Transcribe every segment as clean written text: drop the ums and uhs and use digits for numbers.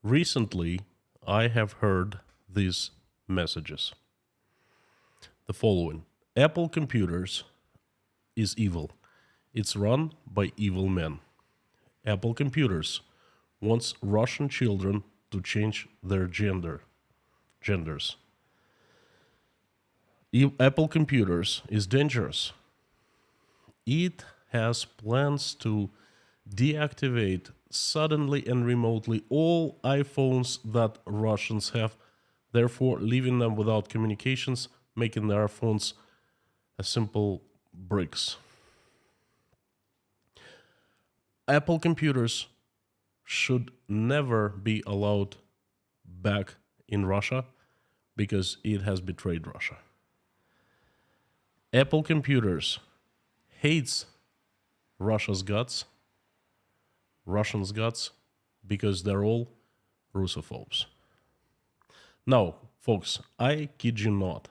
Recently, I have heard these messages. The following: Apple computers is evil. It's run by evil men. Apple computers wants Russian children to change their genders. Apple computers is dangerous. It has plans to deactivate suddenly and remotely all iPhones that Russians have, therefore leaving them without communications, making their phones a simple bricks. Apple computers should never be allowed back in Russia because it has betrayed Russia. Apple computers hates Russia's guts, Russians' guts, because they're all Russophobes. Now, folks, I kid you not.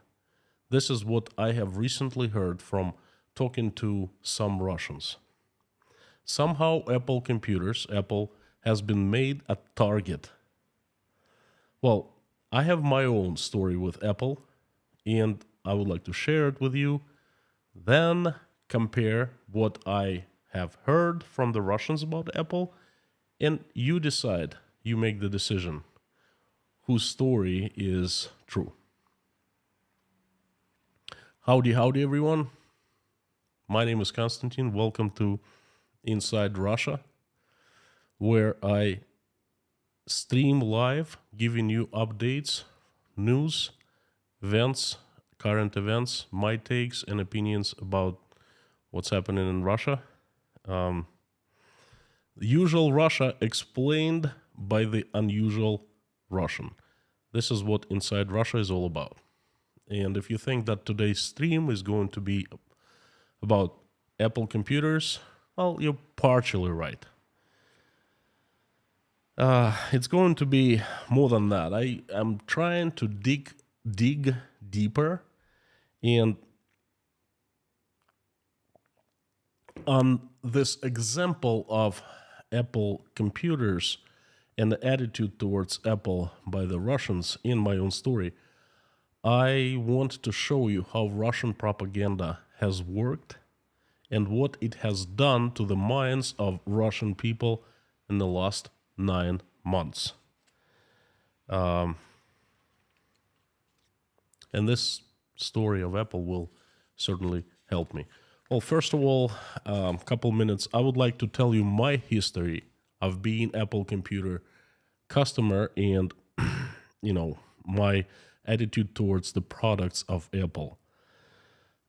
This is what I have recently heard from talking to some Russians. Somehow Apple has been made a target. Well, I have my own story with Apple, and I would like to share it with you. Then compare what I have heard from the Russians about Apple, and you decide, you make the decision whose story is true. Howdy, everyone. My name is Konstantin. Welcome to Inside Russia, where I stream live, giving you updates, news, events, current events, my takes and opinions about what's happening in Russia. The usual Russia explained by the unusual Russian. This is what Inside Russia is all about. And if you think that today's stream is going to be about Apple computers, well, you're partially right. It's going to be more than that. I am trying to dig deeper, and on this example of Apple computers and the attitude towards Apple by the Russians in my own story, I want to show you how Russian propaganda has worked and what it has done to the minds of Russian people in the last 9 months. And this story of Apple will certainly help me. Well, first of all, a couple minutes, I would like to tell you my history of being Apple computer customer and, my attitude towards the products of Apple.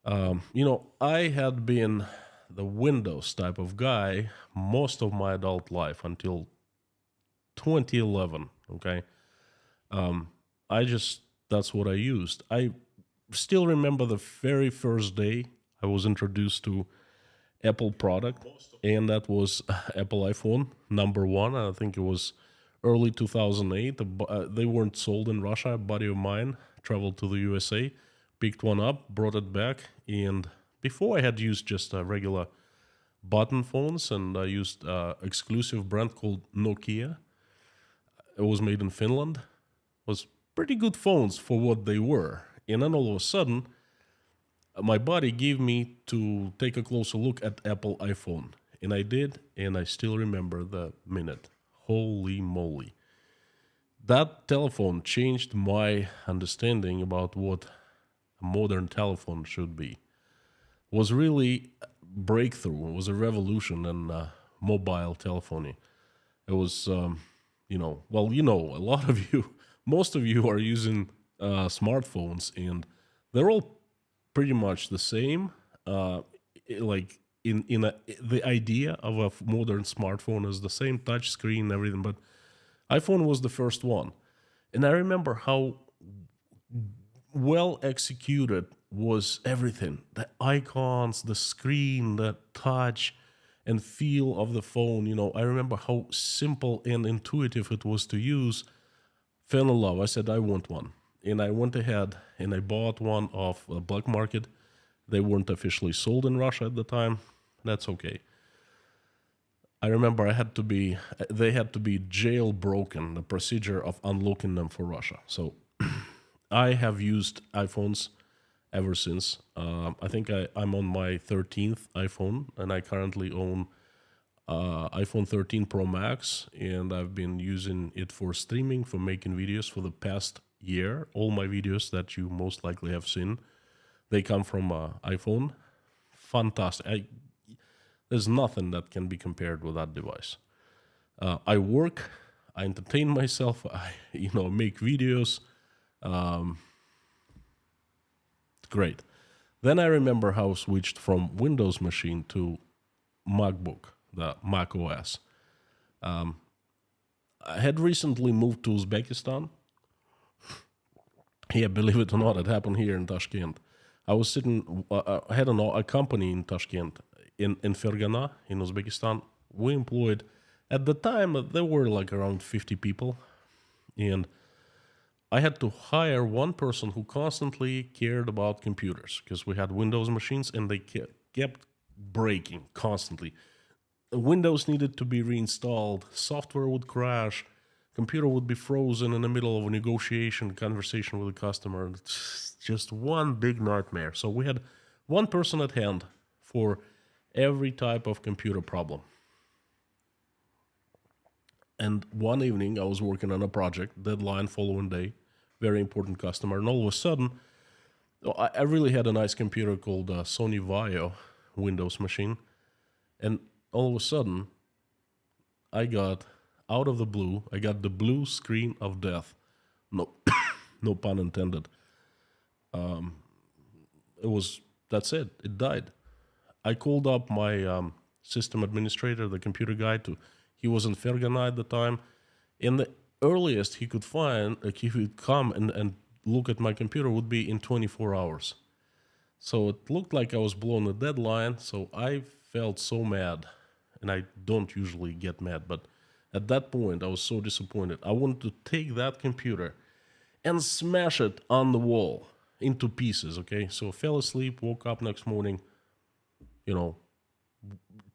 I had been the Windows type of guy most of my adult life until 2011, okay? That's what I used. I still remember the very first day I was introduced to Apple product, and that was Apple iPhone number 1. I think it was early 2008. They weren't sold in Russia. A buddy of mine traveled to the USA, picked one up, brought it back, and before I had used just regular button phones, and I used exclusive brand called Nokia. It was made in Finland. It was pretty good phones for what they were. And then all of a sudden, my buddy gave me to take a closer look at Apple iPhone. And I did, and I still remember the minute. Holy moly. That telephone changed my understanding about what a modern telephone should be. It was really a breakthrough. It was a revolution in mobile telephony. It was, a lot of you, most of you are using smartphones, and they're all pretty much the same. The idea of a modern smartphone is the same touch screen and everything, but iPhone was the first one. And I remember how well executed was everything. The icons, the screen, the touch and feel of the phone. I remember how simple and intuitive it was to use. Fell in love. I said, I want one. And I went ahead and I bought one off the black market. They weren't officially sold in Russia at the time. That's okay. I remember they had to be jailbroken, the procedure of unlocking them for Russia. So I have used iPhones ever since. I think I'm on my 13th iPhone, and I currently own iPhone 13 Pro Max, and I've been using it for streaming, for making videos for the past year. All my videos that you most likely have seen, they come from iPhone. Fantastic. There's nothing that can be compared with that device. I work, I entertain myself, I make videos. Great. Then I remember how I switched from Windows machine to MacBook, the Mac OS. I had recently moved to Uzbekistan. Yeah, believe it or not, it happened here in Tashkent. I was sitting, I had a company in Tashkent, in Fergana, in Uzbekistan. We employed, at the time, there were like around 50 people. And I had to hire one person who constantly cared about computers, because we had Windows machines and they kept breaking constantly. Windows needed to be reinstalled, software would crash, computer would be frozen in the middle of a negotiation, conversation with a customer. It's just one big nightmare. So we had one person at hand for every type of computer problem. And one evening I was working on a project, deadline following day, very important customer, and all of a sudden, I really had a nice computer called Sony Vaio Windows machine, and all of a sudden, I got, out of the blue, I got the blue screen of death. No, no pun intended. That's it. It died. I called up my system administrator, the computer guy, he was in Fergana at the time, and the earliest he could find, he would come and look at my computer would be in 24 hours. So it looked like I was blowing a deadline, so I felt so mad. And I don't usually get mad, but at that point I was so disappointed. I wanted to take that computer and smash it on the wall into pieces, okay? So I fell asleep, woke up next morning,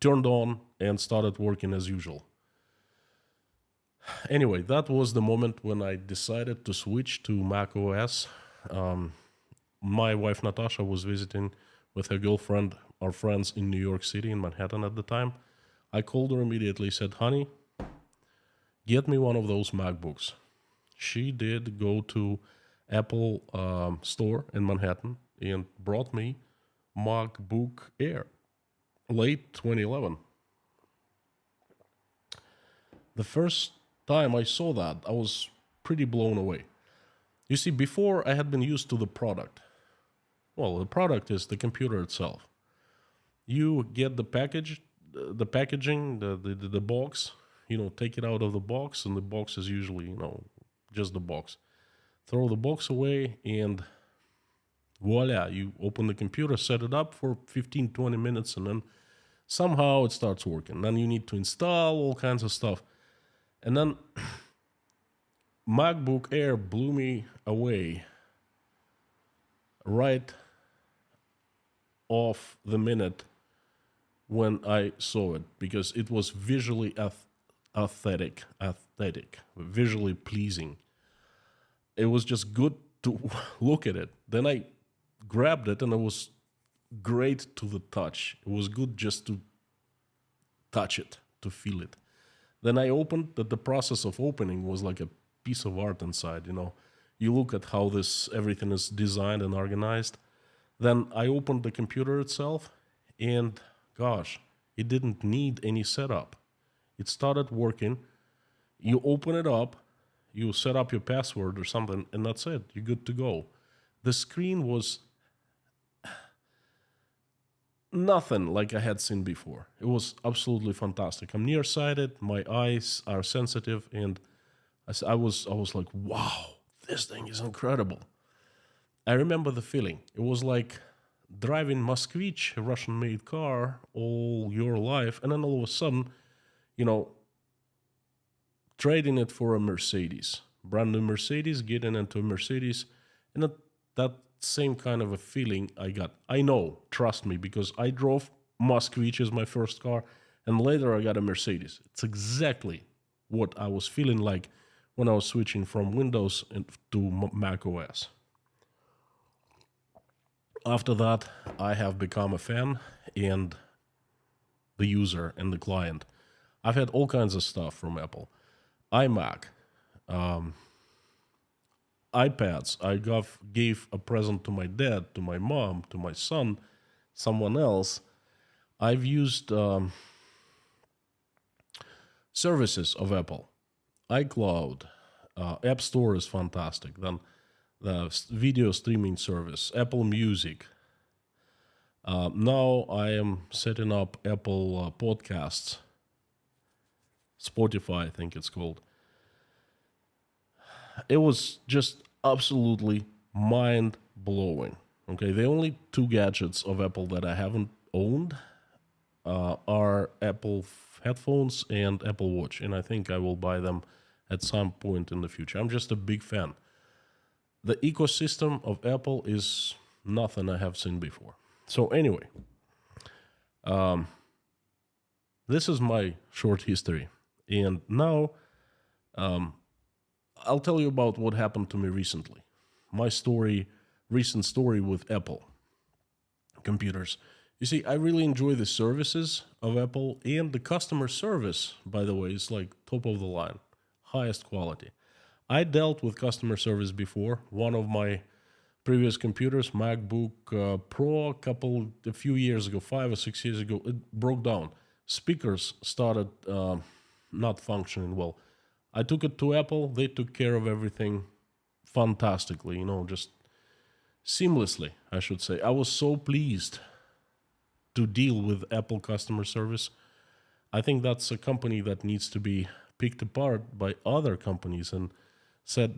turned on and started working as usual. Anyway, that was the moment when I decided to switch to Mac OS. My wife Natasha was visiting with her girlfriend, our friends in New York City, in Manhattan at the time. I called her immediately, said, honey, get me one of those MacBooks. She did go to Apple store in Manhattan and brought me MacBook Air, late 2011. The first time I saw that, I was pretty blown away. You see, before I had been used to the product. Well, the product is the computer itself. You get the packaging, the box, take it out of the box, and the box is usually, just the box. Throw the box away, and voila, you open the computer, set it up for 15, 20 minutes, and then somehow it starts working. Then you need to install all kinds of stuff. And then MacBook Air blew me away right off the minute when I saw it, because it was visually aesthetic, visually pleasing. It was just good to look at it. Then I grabbed it and it was great to the touch. It was good just to touch it, to feel it. Then I opened that. The process of opening was like a piece of art inside, You look at how everything is designed and organized. Then I opened the computer itself, and gosh, it didn't need any setup. It started working. You open it up, you set up your password or something, and that's it. You're good to go. The screen was nothing like I had seen before. It was absolutely fantastic. I'm nearsighted, my eyes are sensitive, and I was like, wow, this thing is incredible. I remember the feeling. It was like driving Moskvich, a Russian-made car, all your life, and then all of a sudden, trading it for a Mercedes, brand new Mercedes, getting into a Mercedes, and that same kind of a feeling I got. I know, trust me, because I drove Moskvich as my first car, And later I got a Mercedes. It's exactly what I was feeling like when I was switching from Windows to Mac OS. After that, I have become a fan and the user and the client. I've had all kinds of stuff from Apple. iMac, iPads. I gave a present to my dad, to my mom, to my son, someone else. I've used services of Apple. iCloud, App Store is fantastic. Then the video streaming service, Apple Music. Now I am setting up Apple Podcasts, Spotify, I think it's called. It was just absolutely mind blowing. Okay, the only two gadgets of Apple that I haven't owned are Apple headphones and Apple Watch, and I think I will buy them at some point in the future. I'm just a big fan. The ecosystem of Apple is nothing I have seen before. So anyway, this is my short history, and now I'll tell you about what happened to me recently. My recent story with Apple computers. You see, I really enjoy the services of Apple, and the customer service, by the way, is like top of the line, highest quality. I dealt with customer service before. One of my previous computers, MacBook Pro, a few years ago, 5 or 6 years ago, it broke down. Speakers started not functioning well. I took it to Apple. They took care of everything fantastically, just seamlessly, I should say. I was so pleased to deal with Apple customer service. I think that's a company that needs to be picked apart by other companies and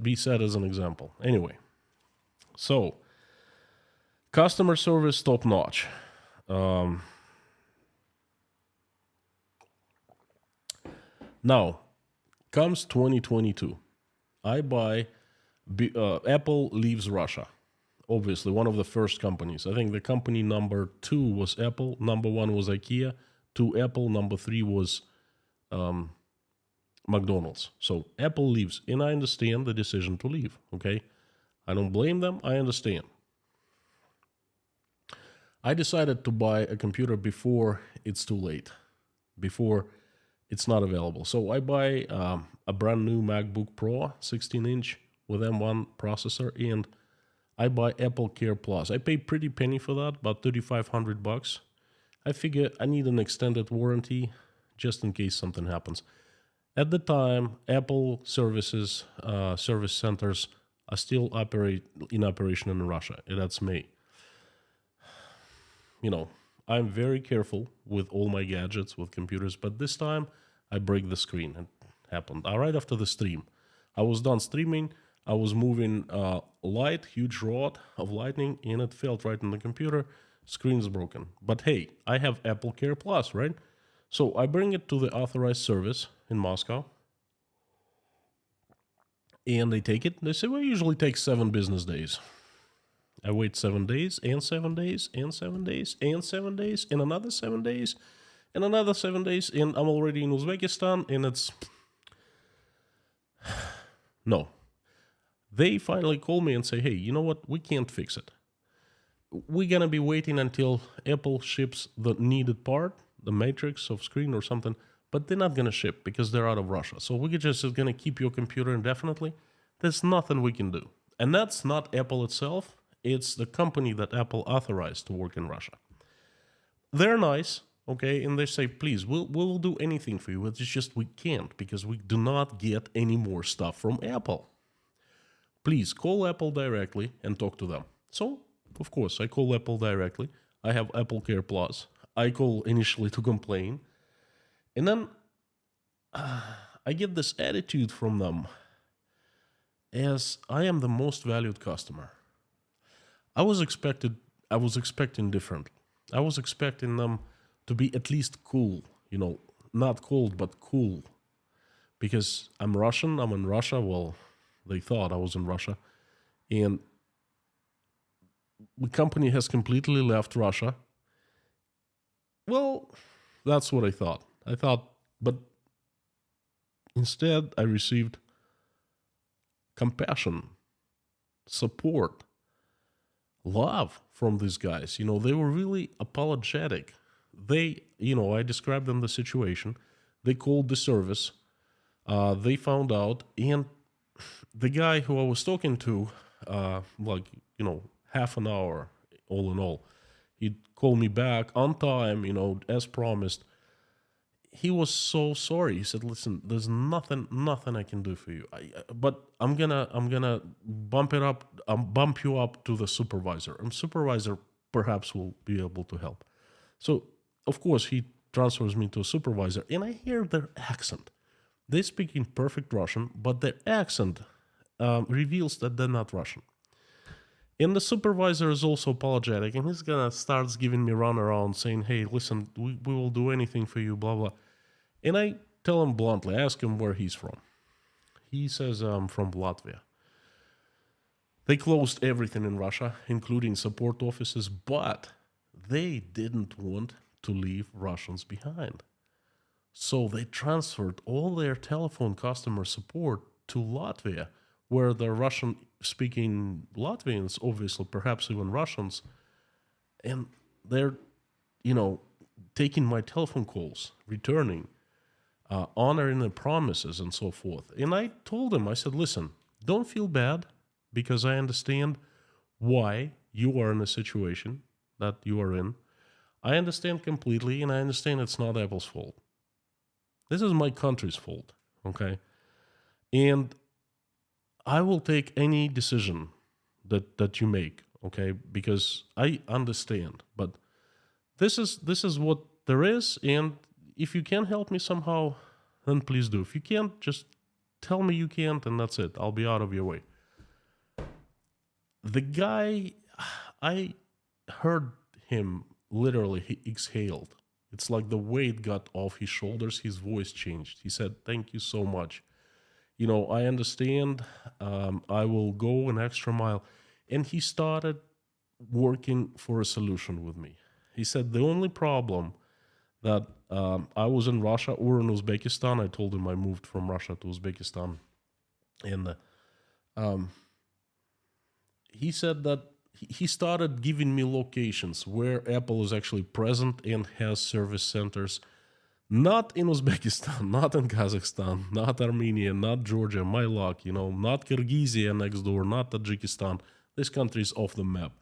be set as an example. Anyway, so customer service top notch. Now comes 2022. I buy Apple leaves Russia. Obviously, one of the first companies. I think the company number 2 was Apple, number 1 was IKEA, 2 Apple, number 3 was McDonald's. So Apple leaves, and I understand the decision to leave, okay? I don't blame them, I understand. I decided to buy a computer before it's too late, before it's not available. So I buy a brand new MacBook Pro, 16-inch with M1 processor, and I buy Apple Care Plus. I pay pretty penny for that, about $3,500. I figure I need an extended warranty just in case something happens. At the time, Apple services, service centers are still in operation in Russia. And that's me. I'm very careful with all my gadgets, with computers, but this time I break the screen. It happened right after the stream. I was done streaming. I was moving huge rod of lightning, and it fell right in the computer. Screen's broken. But hey, I have Apple Care Plus, right? So I bring it to the authorized service in Moscow, and they take it. They say, well, it usually takes 7 business days. I wait 7 days, and 7 days, and 7 days, and 7 days, and another 7 days, and another 7 days, and I'm already in Uzbekistan, and it's... No. They finally call me and say, hey, you know what? We can't fix it. We're going to be waiting until Apple ships the needed part, the matrix of screen or something, but they're not going to ship because they're out of Russia. So we're just going to keep your computer indefinitely. There's nothing we can do. And that's not Apple itself. It's the company that Apple authorized to work in Russia. They're nice, okay? And they say, please, we'll do anything for you. It's just we can't because we do not get any more stuff from Apple. Please call Apple directly and talk to them. So, of course, I call Apple directly. I have Apple Care Plus. I call initially to complain. And then I get this attitude from them as I am the most valued customer. I was expecting different. I was expecting them to be at least cool, not cold, but cool. Because I'm Russian, I'm in Russia, well... They thought I was in Russia. And the company has completely left Russia. Well, that's what I thought. I thought, but instead I received compassion, support, love from these guys. They were really apologetic. I described them the situation. They called the service. They found out, and the guy who I was talking to, half an hour all in all, he called me back on time, as promised. He was so sorry. He said, "Listen, there's nothing I can do for you. But I'm gonna bump it up, bump you up to the supervisor, and supervisor perhaps will be able to help." So of course he transfers me to a supervisor, and I hear their accent. They speak in perfect Russian, but their accent reveals that they're not Russian. And the supervisor is also apologetic, and he's gonna starts giving me runaround, saying, "Hey, listen, we will do anything for you, blah blah." And I tell him bluntly, I ask him where he's from. He says, "I'm from Latvia." They closed everything in Russia, including support offices, but they didn't want to leave Russians behind. So they transferred all their telephone customer support to Latvia, where the Russian-speaking Latvians, obviously, perhaps even Russians, and they're, taking my telephone calls, returning, honoring the promises, and so forth. And I told him, I said, "Listen, don't feel bad, because I understand why you are in the situation that you are in. I understand completely, and I understand it's not Apple's fault. This is my country's fault, okay? And I will take any decision that you make, okay? Because I understand, but this is what there is, and if you can help me somehow, then please do. If you can't, just tell me you can't, and that's it. I'll be out of your way." The guy, I heard him literally, he exhaled. It's like the weight got off his shoulders, his voice changed. He said, "Thank you so much. I understand. I will go an extra mile." And he started working for a solution with me. He said, "The only problem that I was in Russia or in Uzbekistan," I told him I moved from Russia to Uzbekistan, and he said that he started giving me locations where Apple is actually present and has service centers, not in Uzbekistan, not in Kazakhstan, not Armenia, not Georgia, my luck, not Kyrgyzia next door, not Tajikistan. This country is off the map.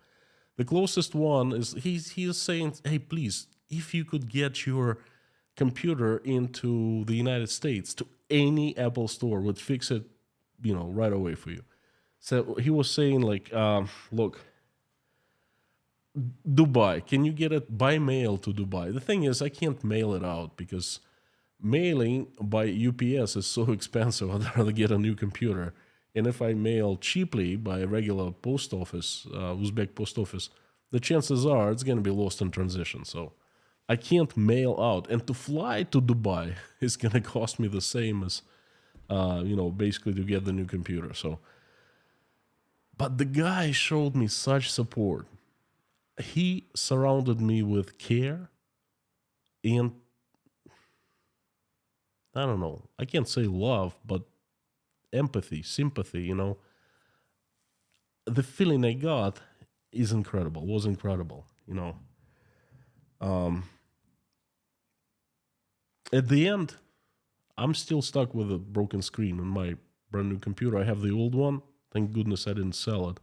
The closest one is, he is saying, "Hey, please, if you could get your computer into the United States, to any Apple store, would fix it, right away for you." So he was saying, like, "Look, Dubai, can you get it by mail to Dubai?" The thing is, I can't mail it out because mailing by UPS is so expensive. I'd rather get a new computer. And if I mail cheaply by a regular post office, Uzbek post office, the chances are it's going to be lost in transition. So I can't mail out. And to fly to Dubai is going to cost me the same as, basically to get the new computer. So, but the guy showed me such support. He surrounded me with care and, I don't know, I can't say love, but empathy, sympathy, The feeling I got is incredible, was incredible, At the end, I'm still stuck with a broken screen on my brand new computer. I have the old one. Thank goodness I didn't sell it.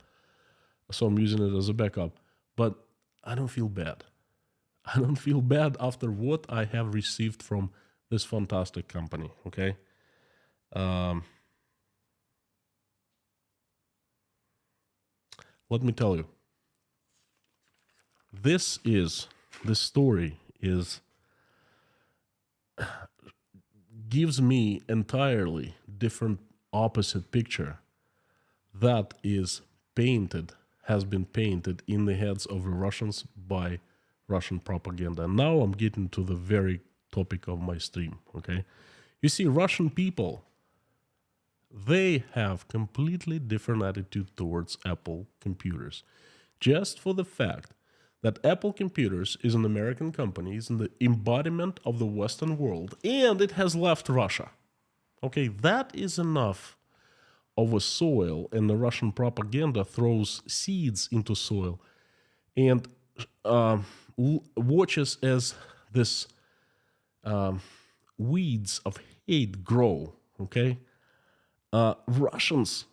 So I'm using it as a backup. But I don't feel bad. I don't feel bad after what I have received from this fantastic company, okay? Let me tell you. This story gives me entirely different opposite picture that has been painted in the heads of the Russians by Russian propaganda. And now I'm getting to the very topic of my stream, okay? You see, Russian people, they have completely different attitude towards Apple computers. Just for the fact that Apple Computers is an American company, is the embodiment of the Western world, and it has left Russia. Okay, that is enough of a soil, and the Russian propaganda throws seeds into soil and watches as this weeds of hate grow. Okay, Russians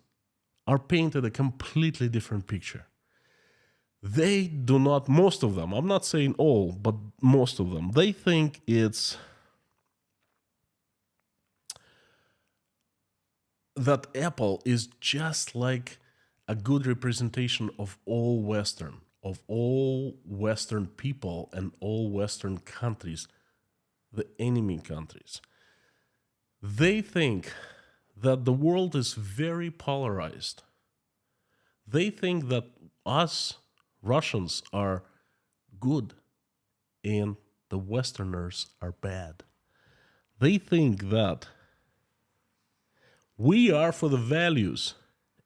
are painted a completely different picture. They do not, most of them, I'm not saying all, but most of them, they think it's that Apple is just like a good representation of all Western people and all Western countries, the enemy countries. They think that the world is very polarized. They think that us Russians are good and the Westerners are bad. They think that we are for the values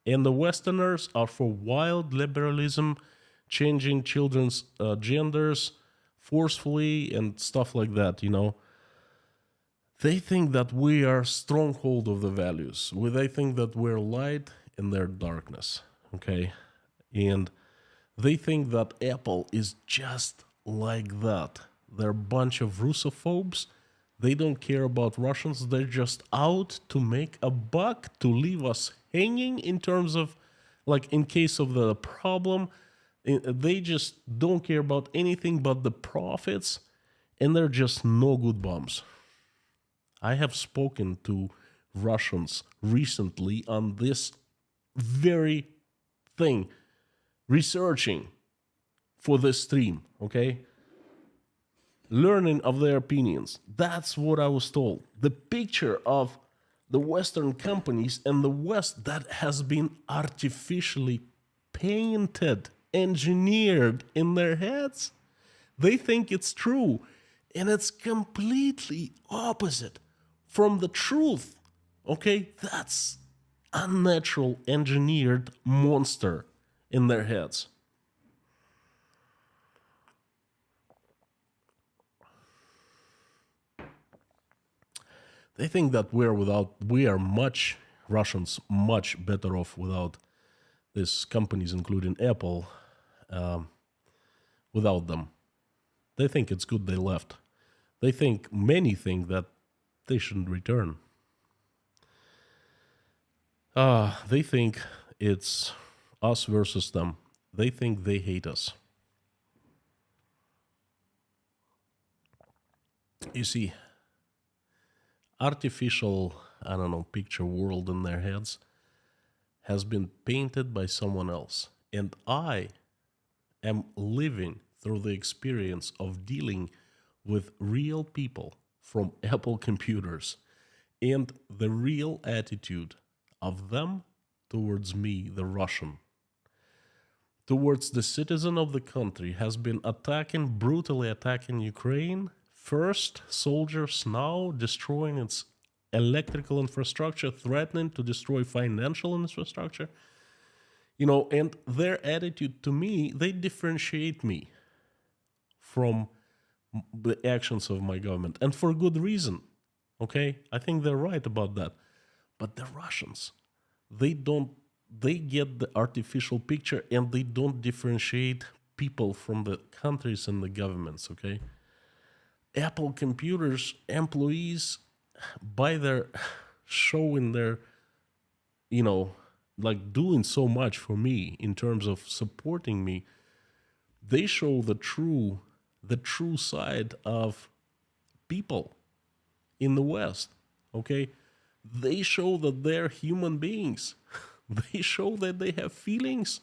and the Westerners are for wild liberalism, changing children's genders forcefully and stuff like that, you know. They think that we are stronghold of the values. They think that we're light and they're darkness, okay? And they think that Apple is just like that. They're a bunch of Russophobes. They don't care about Russians. They're just out to make a buck, to leave us hanging in terms of, like, in case of the problem. They just don't care about anything but the profits, and they're just no good bums. I have spoken to Russians recently on this very thing, researching for this stream, okay? Learning of their opinions. That's what I was told. The picture of the Western companies and the West that has been artificially painted, engineered in their heads. They think it's true, and it's completely opposite from the truth. Okay? That's unnatural engineered monster in their heads. They think that Russians much better off without these companies, including Apple, without them. They think it's good they left. Many think that they shouldn't return. They think it's us versus them. They think they hate us. You see, artificial, picture world in their heads has been painted by someone else. And I am living through the experience of dealing with real people from Apple Computers and the real attitude of them towards me, the Russian, towards the citizen of the country, has been brutally attacking Ukraine. First, soldiers, now destroying its electrical infrastructure, threatening to destroy financial infrastructure. And their attitude to me, they differentiate me from the actions of my government, and for good reason. Okay, I think they're right about that. But the Russians, they get the artificial picture, and they don't differentiate people from the countries and the governments. Okay, Apple Computers employees, by their showing their, like doing so much for me in terms of supporting me, they show the true side of people in the West. Okay, they show that they're human beings. They show that they have feelings.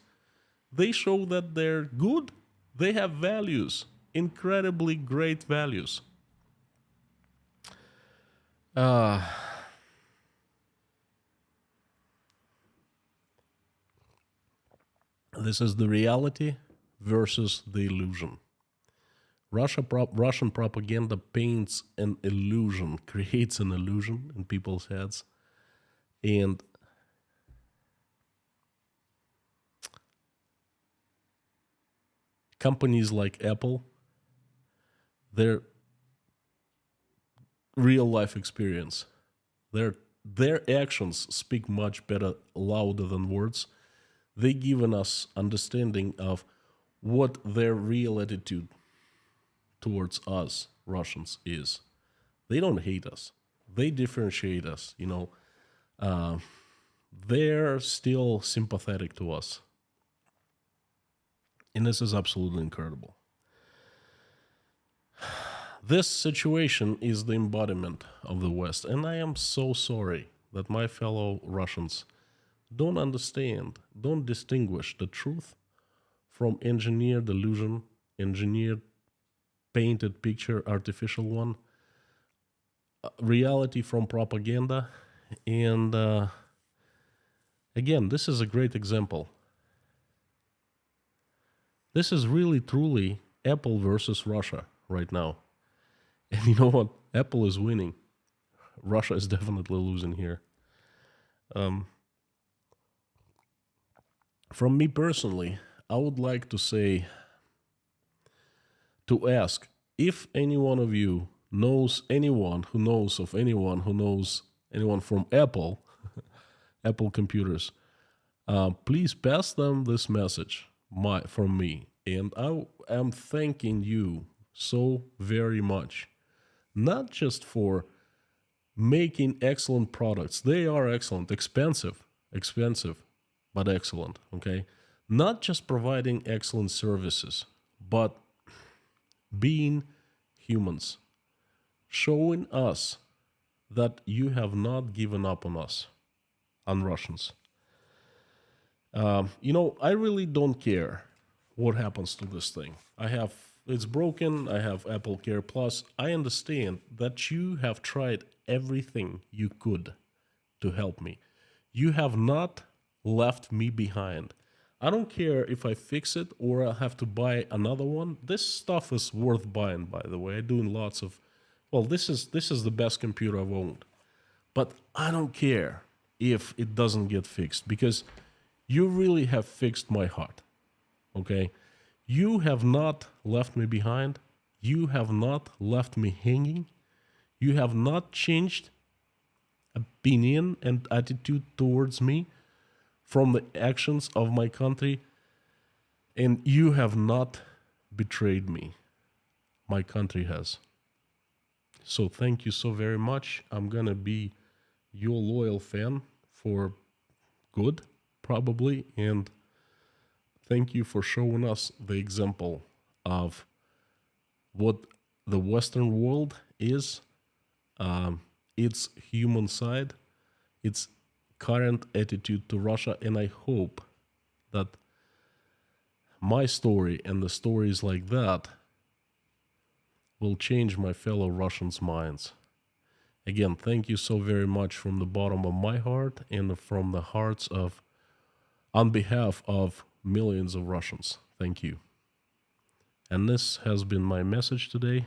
They show that they're good. They have values, incredibly great values. This is the reality versus the illusion. Russian propaganda paints an illusion, creates an illusion in people's heads, and companies like Apple, their real life experience, their actions speak much better, louder than words. They given us understanding of what their real attitude towards us Russians is. They don't hate us. They differentiate us. They're still sympathetic to us, and this is absolutely incredible. This situation is the embodiment of the West, and I am so sorry that my fellow Russians don't understand, don't distinguish the truth from engineered illusion, engineered painted picture, artificial one, reality from propaganda. And again, this is a great example. This is really, truly Apple versus Russia right now. And you know what? Apple is winning. Russia is definitely losing here. From me personally, I would like to ask if any one of you knows anyone who knows of anyone who knows anyone from Apple, Apple computers, please pass them this message from me. And I am thanking you so very much. Not just for making excellent products. They are excellent, expensive, but excellent, okay? Not just providing excellent services, but being humans, showing us that you have not given up on us, on Russians. I really don't care what happens to this thing. It's broken. I have Apple Care Plus. I understand that you have tried everything you could to help me. You have not left me behind. I don't care if I fix it or I have to buy another one. This stuff is worth buying, by the way. I'm doing lots of, this is the best computer I've owned. But I don't care if it doesn't get fixed, because you really have fixed my heart, okay? You have not left me behind. You have not left me hanging. You have not changed opinion and attitude towards me from the actions of my country. And you have not betrayed me. My country has. So thank you so very much. I'm going to be your loyal fan for good, probably. And thank you for showing us the example of what the Western world is, its human side, its current attitude to Russia. And I hope that my story and the stories like that will change my fellow Russians' minds. Again, thank you so very much from the bottom of my heart and from the hearts of, on behalf of millions of Russians. Thank you. And this has been my message today.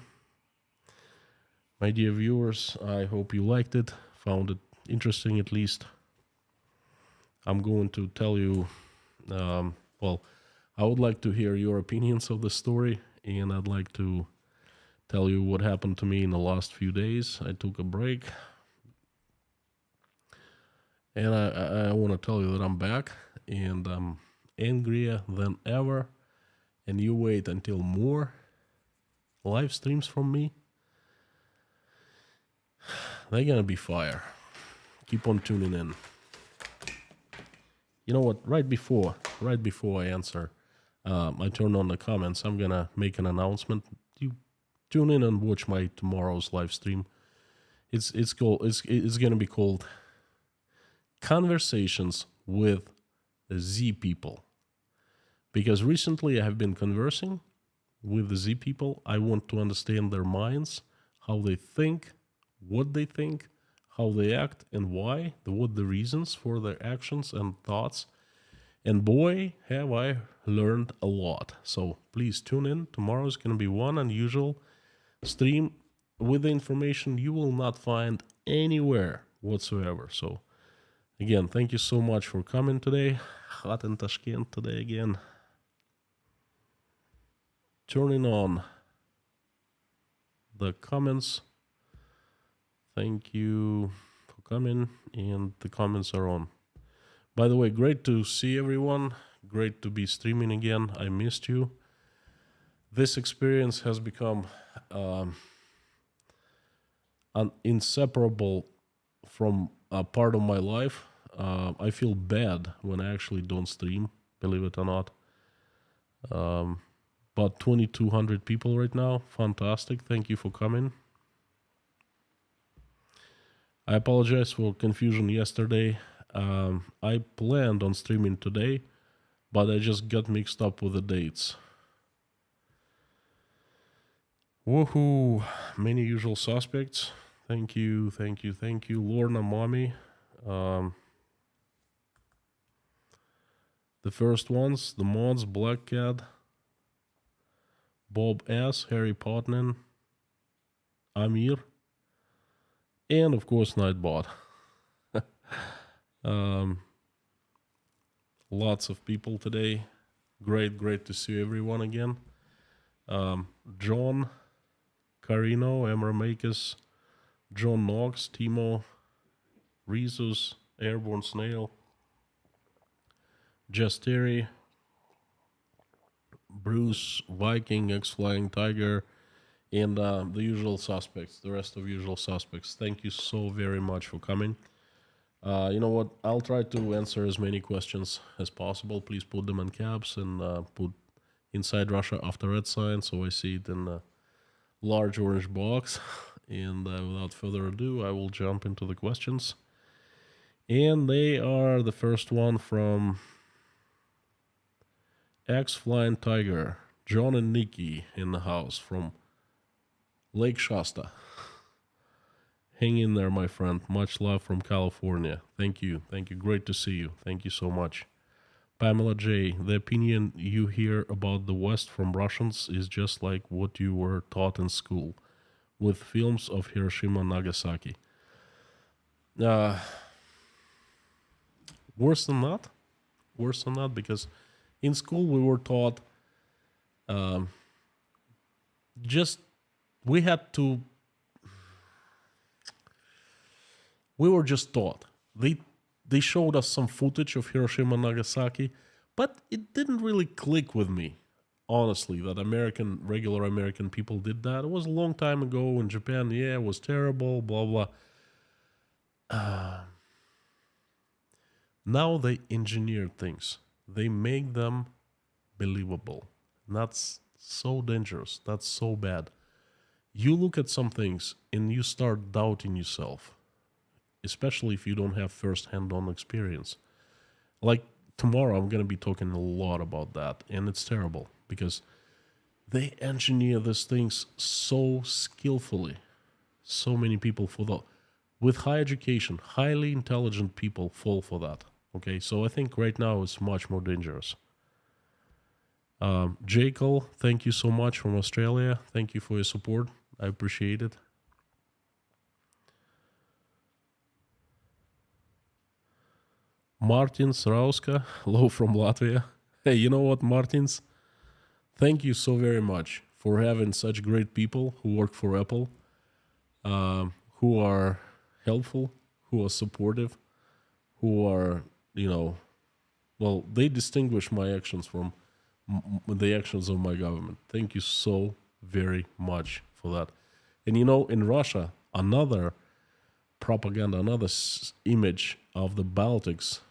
My dear viewers, I hope you liked it, found it interesting at least. I'm going to tell you, I would like to hear your opinions of the story, and I'd like to tell you what happened to me in the last few days. I took a break, and I want to tell you that I'm back, and I'm angrier than ever, and you wait until more live streams from me. They're gonna be fire. Keep on tuning in. You know what? Right before I answer, I turn on the comments. I'm gonna make an announcement. You tune in and watch my tomorrow's live stream. It's gonna be called Conversations with the Z people, because recently I have been conversing with the Z people. I want to understand their minds, how they think, what they think, how they act, and why, what the reasons for their actions and thoughts. And boy, have I learned a lot. So please tune in. Tomorrow is going to be one unusual stream with the information you will not find anywhere whatsoever. So again, thank you so much for coming today. Hot in Tashkent today again. turning on the comments. Thank you for coming, and the comments are on. By the way, great to see everyone. Great to be streaming again. I missed you. This experience has become an inseparable from a part of my life. I feel bad when I actually don't stream, believe it or not. About 2,200 people right now. Fantastic. Thank you for coming. I apologize for confusion yesterday. I planned on streaming today, but I just got mixed up with the dates. Woohoo! Many usual suspects. Thank you, thank you, thank you. Lorna Mommy. The first ones, the mods, Black Cat, Bob S., Harry Potman, Amir, and of course Nightbot. Lots of people today. Great to see everyone again. John, Carino, Emramakis, John Knox, Timo, Rezus, Airborne Snail, Justeri, Bruce, Viking, X-Flying Tiger, and the usual suspects, the rest of usual suspects. Thank you so very much for coming. You know what? I'll try to answer as many questions as possible. Please put them in caps and put Inside Russia after red sign so I see it in a large orange box. And without further ado, I will jump into the questions. And they are the first one from X-Flying Tiger, John and Nikki in the house from Lake Shasta. Hang in there, my friend. Much love from California. Thank you. Thank you. Great to see you. Thank you so much. Pamela J., the opinion you hear about the West from Russians is just like what you were taught in school, with films of Hiroshima and Nagasaki. Worse than that. Worse than that, because in school we were taught we were just taught. They showed us some footage of Hiroshima and Nagasaki, but it didn't really click with me, honestly, that regular American people did that. It was a long time ago in Japan. Yeah, it was terrible, blah, blah. Now they engineer things. They make them believable. And that's so dangerous. That's so bad. You look at some things and you start doubting yourself, especially if you don't have first-hand on experience. Like tomorrow, I'm going to be talking a lot about that, and it's terrible because they engineer these things so skillfully. So many people with high education, highly intelligent people fall for that. Okay, so I think right now it's much more dangerous. Jekyll, thank you so much from Australia. Thank you for your support. I appreciate it. Martins Rauska, hello from Latvia. Hey, you know what, Martins? Thank you so very much for having such great people who work for Apple, who are helpful, who are supportive, who are, they distinguish my actions from the actions of my government. Thank you so very much for that. And in Russia, another propaganda, another image of the Baltics,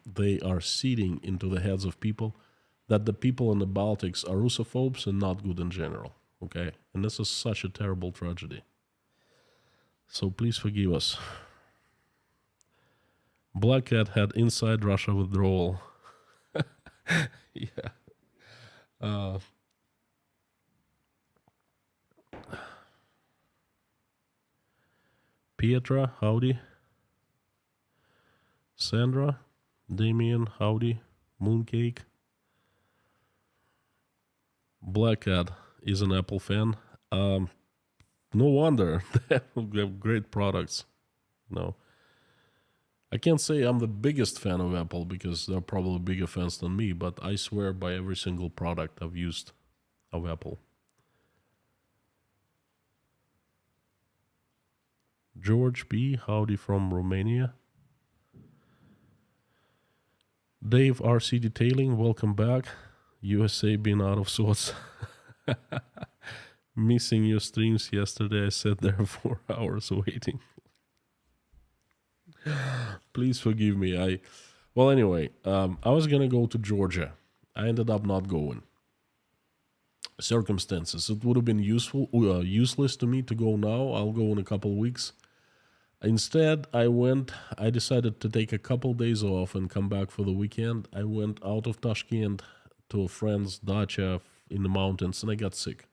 they are seeding into the heads of people that the people in the Baltics are Russophobes and not good in general. Okay? And this is such a terrible tragedy. So please forgive us. Black Cat had inside Russia withdrawal. Yeah. Pietra, howdy. Sandra, Damien, howdy. Mooncake. Black Cat is an Apple fan. No wonder. They have great products. I can't say I'm the biggest fan of Apple because they're probably bigger fans than me, but I swear by every single product I've used. of Apple. George B, howdy from Romania. Dave RC Detailing, welcome back. USA been out of sorts. Missing your streams yesterday. I sat there 4 hours waiting. Please forgive me. Anyway, I was gonna go to Georgia. I ended up not going. Circumstances. It would have been useless to me to go now. I'll go in a couple weeks. Instead, I decided to take a couple days off and come back for the weekend. I went out of Tashkent to a friend's dacha in the mountains, and I got sick.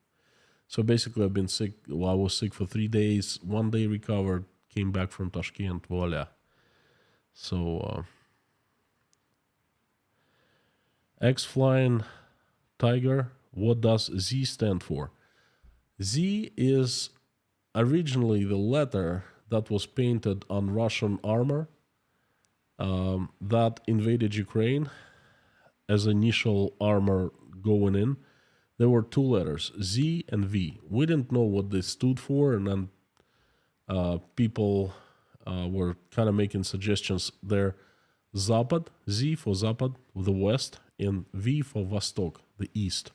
So basically, I've been sick. Well, I was sick for 3 days. 1 day recovered, came back from Tashkent, voila. So, X-Flying Tiger, what does Z stand for? Z is originally the letter that was painted on Russian armor that invaded Ukraine as initial armor going in. There were 2 letters, Z and V. We didn't know what they stood for, and then people were kind of making suggestions there. Zapad, Z for Zapad, the West, and V for Vostok, the East.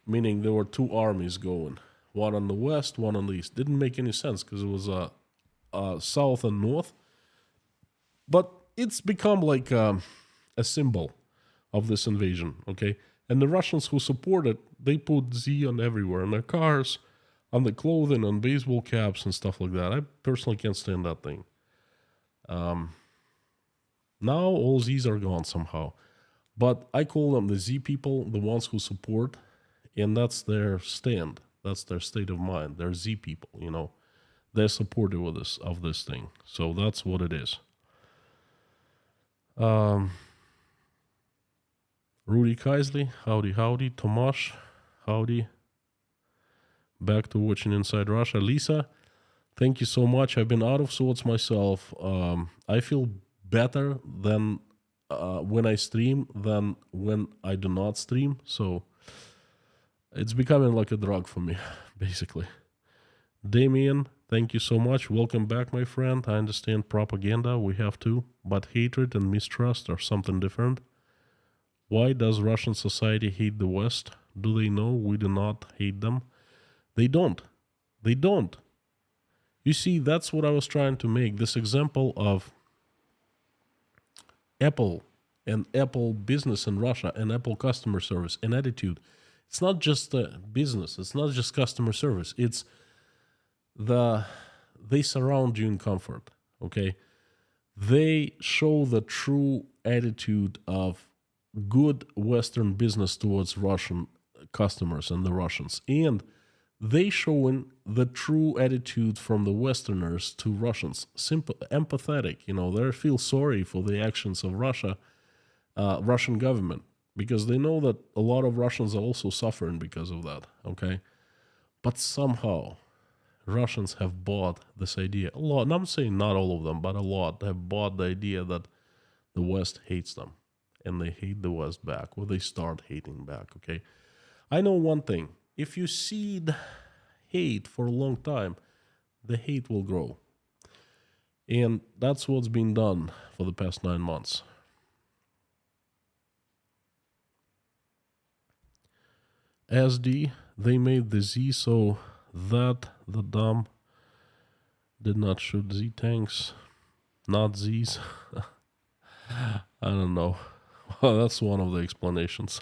Meaning there were 2 armies going, one on the West, one on the East. Didn't make any sense because it was South and North. But it's become like a symbol of this invasion, okay? And the Russians who support it, they put Z on everywhere, on their cars, on the clothing, on baseball caps and stuff like that. I personally can't stand that thing. Now all Z's are gone somehow. But I call them the Z people, the ones who support, and that's their stand. That's their state of mind. They're Z people, you know. They're supportive of this thing. So that's what it is. Rudy Kaisley, howdy, howdy. Tomasz, howdy. Back to watching Inside Russia. Lisa, thank you so much. I've been out of sorts myself. I feel better than when I stream than when I do not stream. So it's becoming like a drug for me, basically. Damien, thank you so much. Welcome back, my friend. I understand propaganda, we have to, but hatred and mistrust are something different. Why does Russian society hate the West? Do they know we do not hate them? They don't. They don't. You see, that's what I was trying to make. This example of Apple and Apple business in Russia and Apple customer service and attitude. It's not just business. It's not just customer service. It's they surround you in comfort, okay? They show the true attitude of good Western business towards Russian customers and the Russians. And they showing the true attitude from the Westerners to Russians. Simple, empathetic, you know, they feel sorry for the actions of Russian government, because they know that a lot of Russians are also suffering because of that, okay? But somehow Russians have bought this idea. A lot, and I'm saying not all of them, but a lot have bought the idea that the West hates them, and they hate the West back, or they start hating back, okay? I know one thing. If you seed hate for a long time, the hate will grow. And that's what's been done for the past 9 months. SD, they made the Z so that the dumb did not shoot Z tanks, not Zs. I don't know. Well, that's one of the explanations.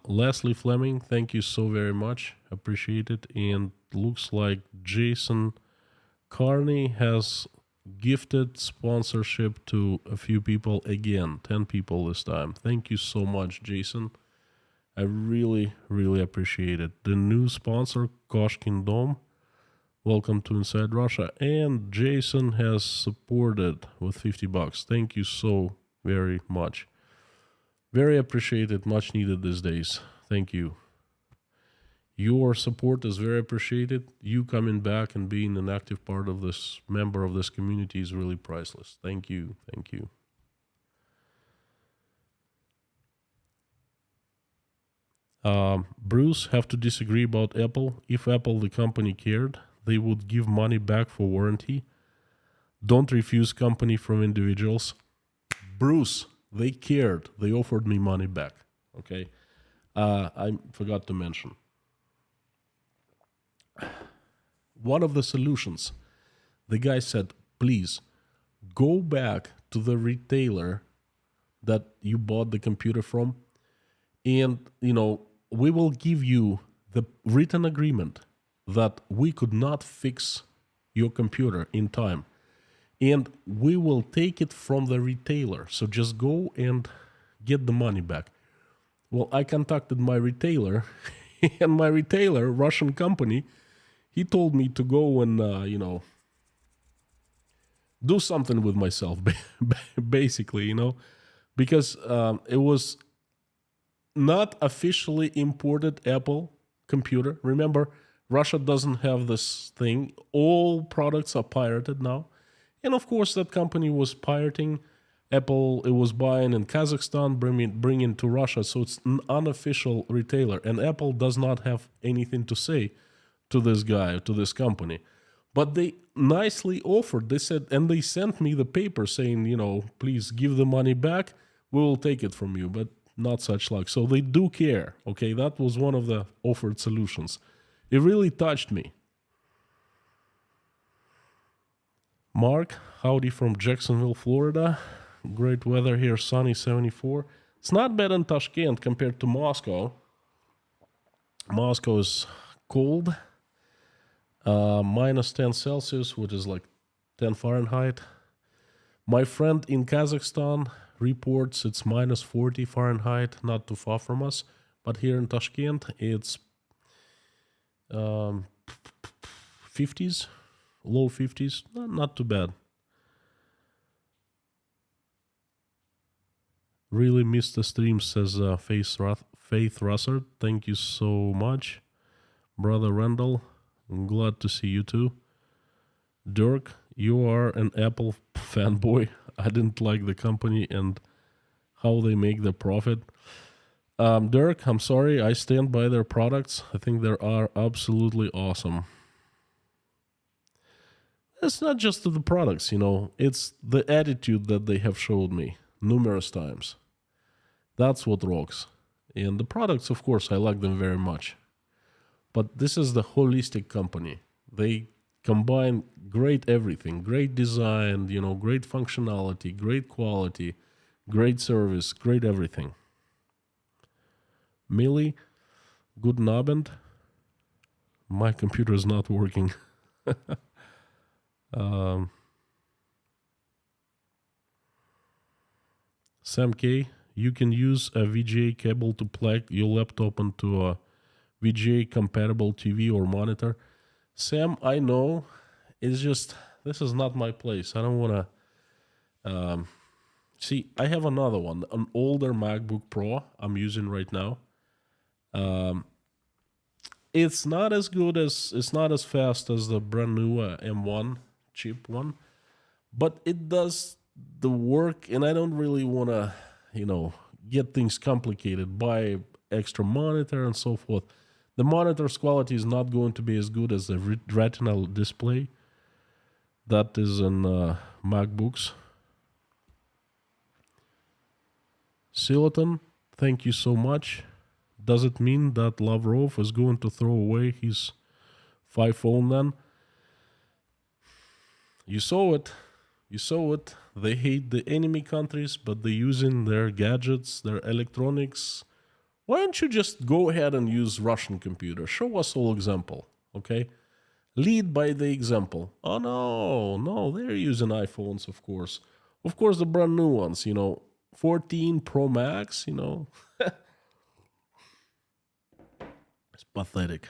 Leslie Fleming, thank you so very much. Appreciate it. And looks like Jason Carney has gifted sponsorship to a few people again, 10 people this time. Thank you so much, Jason. I really, really appreciate it. The new sponsor, Koshkin Dom, welcome to Inside Russia. And Jason has supported with $50. Thank you so very much. Very appreciated, much needed these days. Thank you. Your support is very appreciated. You coming back and being an active part of this, member of this community is really priceless. Thank you. Thank you. Bruce, have to disagree about Apple. If Apple, the company, cared, they would give money back for warranty. Don't refuse company from individuals. Bruce, they cared. They offered me money back. Okay. I forgot to mention. One of the solutions, the guy said, please go back to the retailer that you bought the computer from, and we will give you the written agreement that we could not fix your computer in time, and we will take it from the retailer, so just go and get the money back. Well, I contacted my retailer, and my retailer, Russian company, he told me to go and do something with myself, basically, because it was not officially imported Apple computer. Remember, Russia doesn't have this thing. All products are pirated now. And of course, that company was pirating Apple. It was buying in Kazakhstan, bringing to Russia. So it's an unofficial retailer. And Apple does not have anything to say to this guy, to this company. But they nicely offered. They said, and they sent me the paper saying, please give the money back. We will take it from you. But not such luck. So they do care. Okay, that was one of the offered solutions. It really touched me. Mark, howdy from Jacksonville, Florida. Great weather here, sunny 74. It's not bad in Tashkent compared to Moscow. Moscow is cold. Minus 10 Celsius, which is like 10 Fahrenheit. My friend in Kazakhstan reports it's minus 40 Fahrenheit, not too far from us. But here in Tashkent, it's 50s, low 50s, not too bad. Really missed the stream, says Faith Russert. Thank you so much. Brother Randall, I'm glad to see you too. Dirk, you are an Apple fanboy. I didn't like the company and how they make the profit. Dirk, I'm sorry. I stand by their products. I think they are absolutely awesome. It's not just the products, it's the attitude that they have showed me numerous times. That's what rocks. And the products, of course, I like them very much. But this is the holistic company. They combine great everything, great design, great functionality, great quality, great service, great everything. Millie, good Abend. My computer is not working. Sam K, you can use a VGA cable to plug your laptop into a VGA compatible TV or monitor. Sam, I know. It's just, this is not my place. I don't want to... see, I have another one, an older MacBook Pro I'm using right now. It's not as good as, it's not as fast as the brand new M1 cheap one, but it does the work, and I don't really want to, get things complicated, buy extra monitor and so forth. The monitor's quality is not going to be as good as the retinal display that is in MacBooks. Silaton, thank you so much. Does it mean that Lavrov is going to throw away his 5 phone then? You saw it. You saw it. They hate the enemy countries, but they're using their gadgets, their electronics. Why don't you just go ahead and use Russian computer? Show us all example, okay? Lead by the example. Oh, no, they're using iPhones, of course. Of course, the brand new ones, 14 Pro Max, It's pathetic.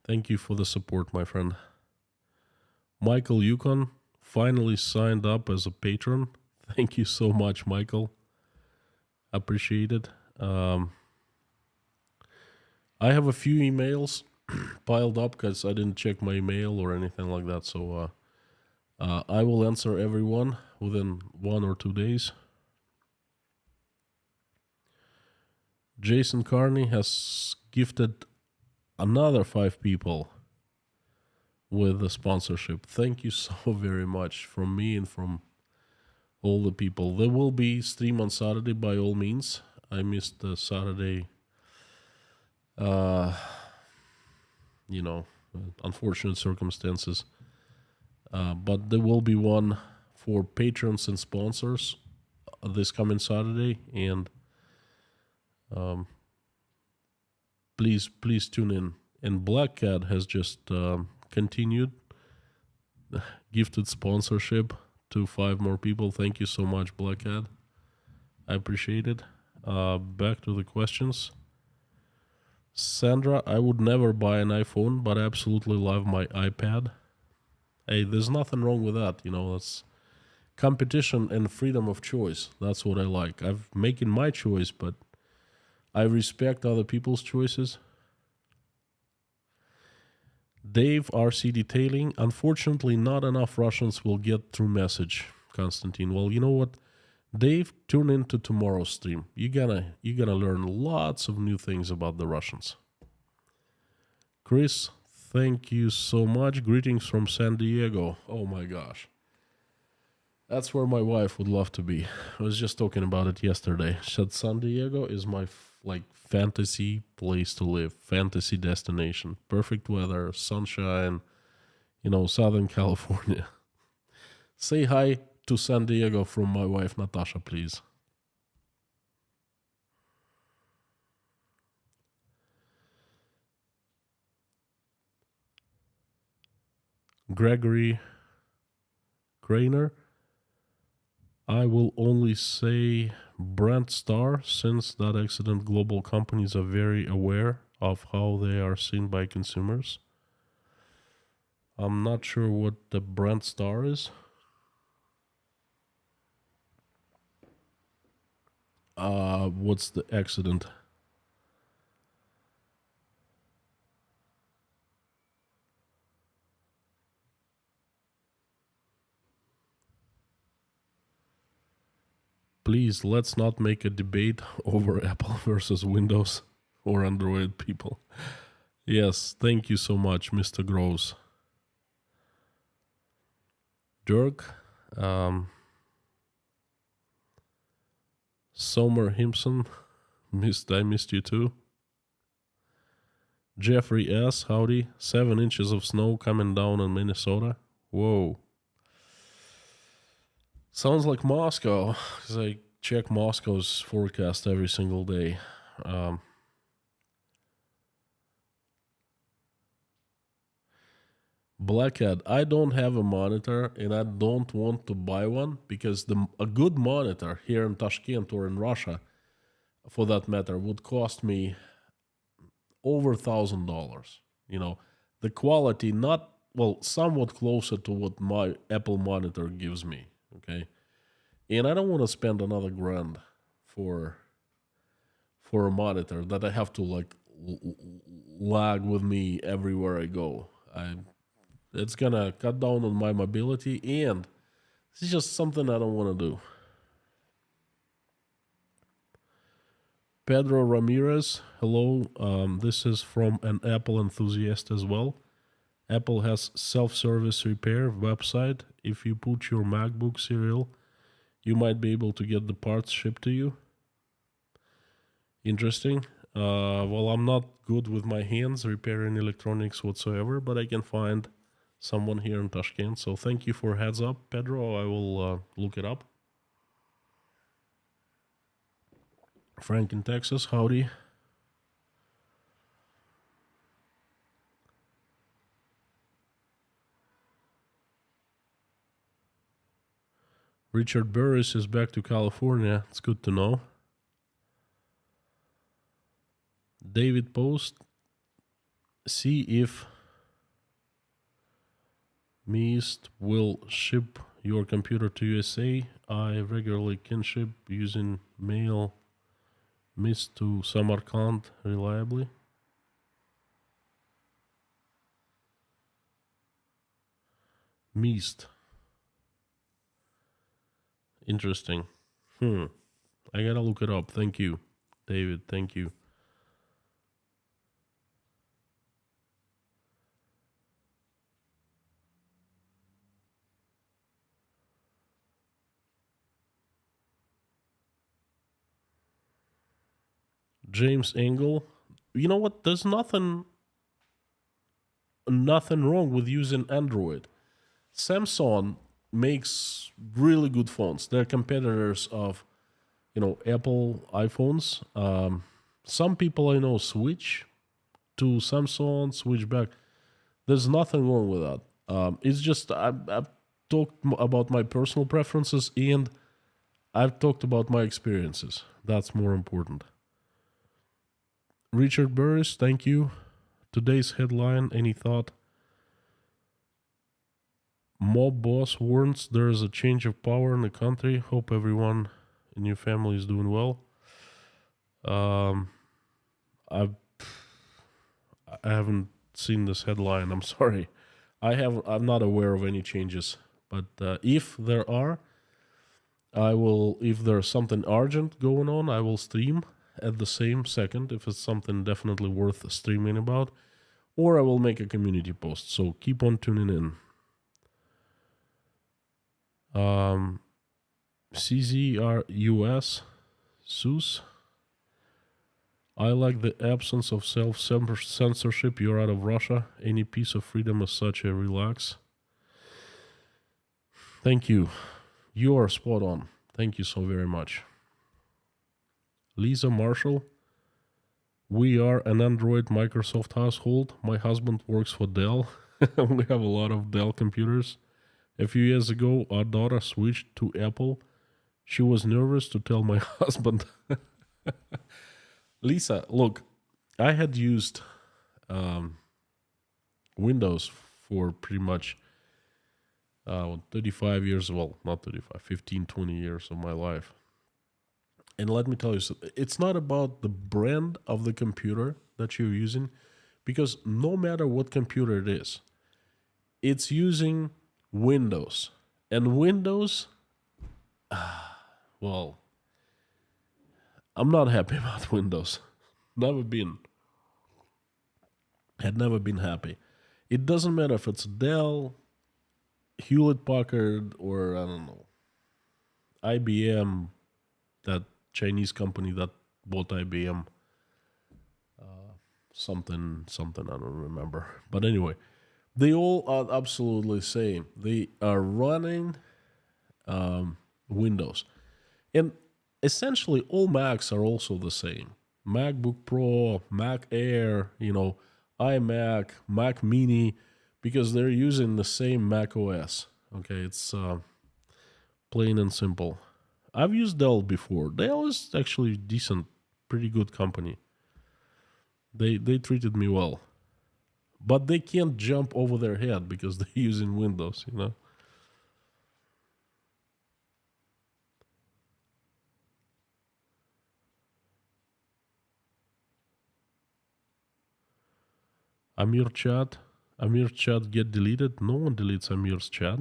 Thank you for the support, my friend. Michael Yukon finally signed up as a patron. Thank you so much, Michael. Appreciate it. I have a few emails piled up because I didn't check my email or anything like that. So I will answer everyone within 1 or 2 days. Jason Carney has gifted another 5 people with the sponsorship. Thank you so very much from me and from all the people. There will be stream on Saturday by all means. I missed the Saturday, uh, unfortunate circumstances. But there will be one for patrons and sponsors this coming Saturday, and please tune in. And Black Cat has just continued gifted sponsorship to 5 more people. Thank you so much, Black Cat. I appreciate it. Back to the questions. Sandra, I would never buy an iPhone, but I absolutely love my iPad. Hey, there's nothing wrong with that. That's competition and freedom of choice. That's what I like. I'm making my choice, but I respect other people's choices. Dave RC Detailing. Unfortunately, not enough Russians will get through message, Konstantin. Well, you know what? Dave, tune into tomorrow's stream. You're gonna learn lots of new things about the Russians. Chris, thank you so much. Greetings from San Diego. Oh my gosh. That's where my wife would love to be. I was just talking about it yesterday. She said San Diego is my fantasy place to live, fantasy destination. Perfect weather, sunshine, Southern California. Say hi to San Diego from my wife Natasha, please. Gregory Craner. I will only say Brent Starr, since that accident, global companies are very aware of how they are seen by consumers. I'm not sure what the Brent Starr is. What's the accident? Please, let's not make a debate over Apple versus Windows or Android, people. Yes, thank you so much, Mr. Gross. Dirk, Somer Himpson, I missed you too. Jeffrey S., howdy. 7 inches of snow coming down in Minnesota. Whoa. Sounds like Moscow, because I check Moscow's forecast every single day. Blackhead, I don't have a monitor and I don't want to buy one because a good monitor here in Tashkent or in Russia, for that matter, would cost me over $1,000. The quality somewhat closer to what my Apple monitor gives me. Okay, and I don't want to spend another grand for a monitor that I have to lag with me everywhere I go. It's gonna cut down on my mobility, and it's just something I don't want to do. Pedro Ramirez, hello. This is from an Apple enthusiast as well. Apple has self-service repair website. If you put your MacBook serial, you might be able to get the parts shipped to you. Interesting. Well, I'm not good with my hands repairing electronics whatsoever, but I can find someone here in Tashkent. So thank you for heads up, Pedro. I will look it up. Frank in Texas, howdy. Richard Burris is back to California. It's good to know. David Post, see if Meest will ship your computer to USA. I regularly can ship using mail Meest to Samarkand reliably. Meest. Interesting. I gotta look it up. Thank you. David, thank you. James Engel. You know what? There's nothing wrong with using Android. Samsung makes really good phones. They're competitors of Apple iPhones. Some people I know switch to Samsung, switch back. There's nothing wrong with that. It's just I've talked about my personal preferences and I've talked about my experiences. That's more important. Richard Burris, thank you. Today's headline, any thought? Mob boss warns there is a change of power in the country. Hope everyone in your family is doing well. Um, I've I haven't seen this headline. I'm sorry. I'm not aware of any changes. But if there are, I will. If there's something urgent going on, I will stream at the same second. If it's something definitely worth streaming about, or I will make a community post. So keep on tuning in. CZRUS, SUS. I like the absence of self-censorship. You're out of Russia. Any piece of freedom is such a relax. Thank you. You are spot on. Thank you so very much. Lisa Marshall. We are an Android Microsoft household. My husband works for Dell. We have a lot of Dell computers. A few years ago, our daughter switched to Apple. She was nervous to tell my husband. Lisa, look, I had used Windows for pretty much 35 years, well, not 35, 15, 20 years of my life. And let me tell you, it's not about the brand of the computer that you're using, because no matter what computer it is, it's using Windows. And Windows, well, I'm not happy about Windows. Never been. Had never been happy. It doesn't matter if it's Dell, Hewlett Packard, or I don't know, IBM, that Chinese company that bought IBM. Something, I don't remember. But anyway, they all are absolutely same. They are running Windows. And essentially all Macs are also the same. MacBook Pro, Mac Air, iMac, Mac Mini, because they're using the same Mac OS. Okay, it's plain and simple. I've used Dell before. Dell is actually decent, pretty good company. They treated me well. But they can't jump over their head because they're using Windows, Amir chat get deleted. No one deletes Amir's chat.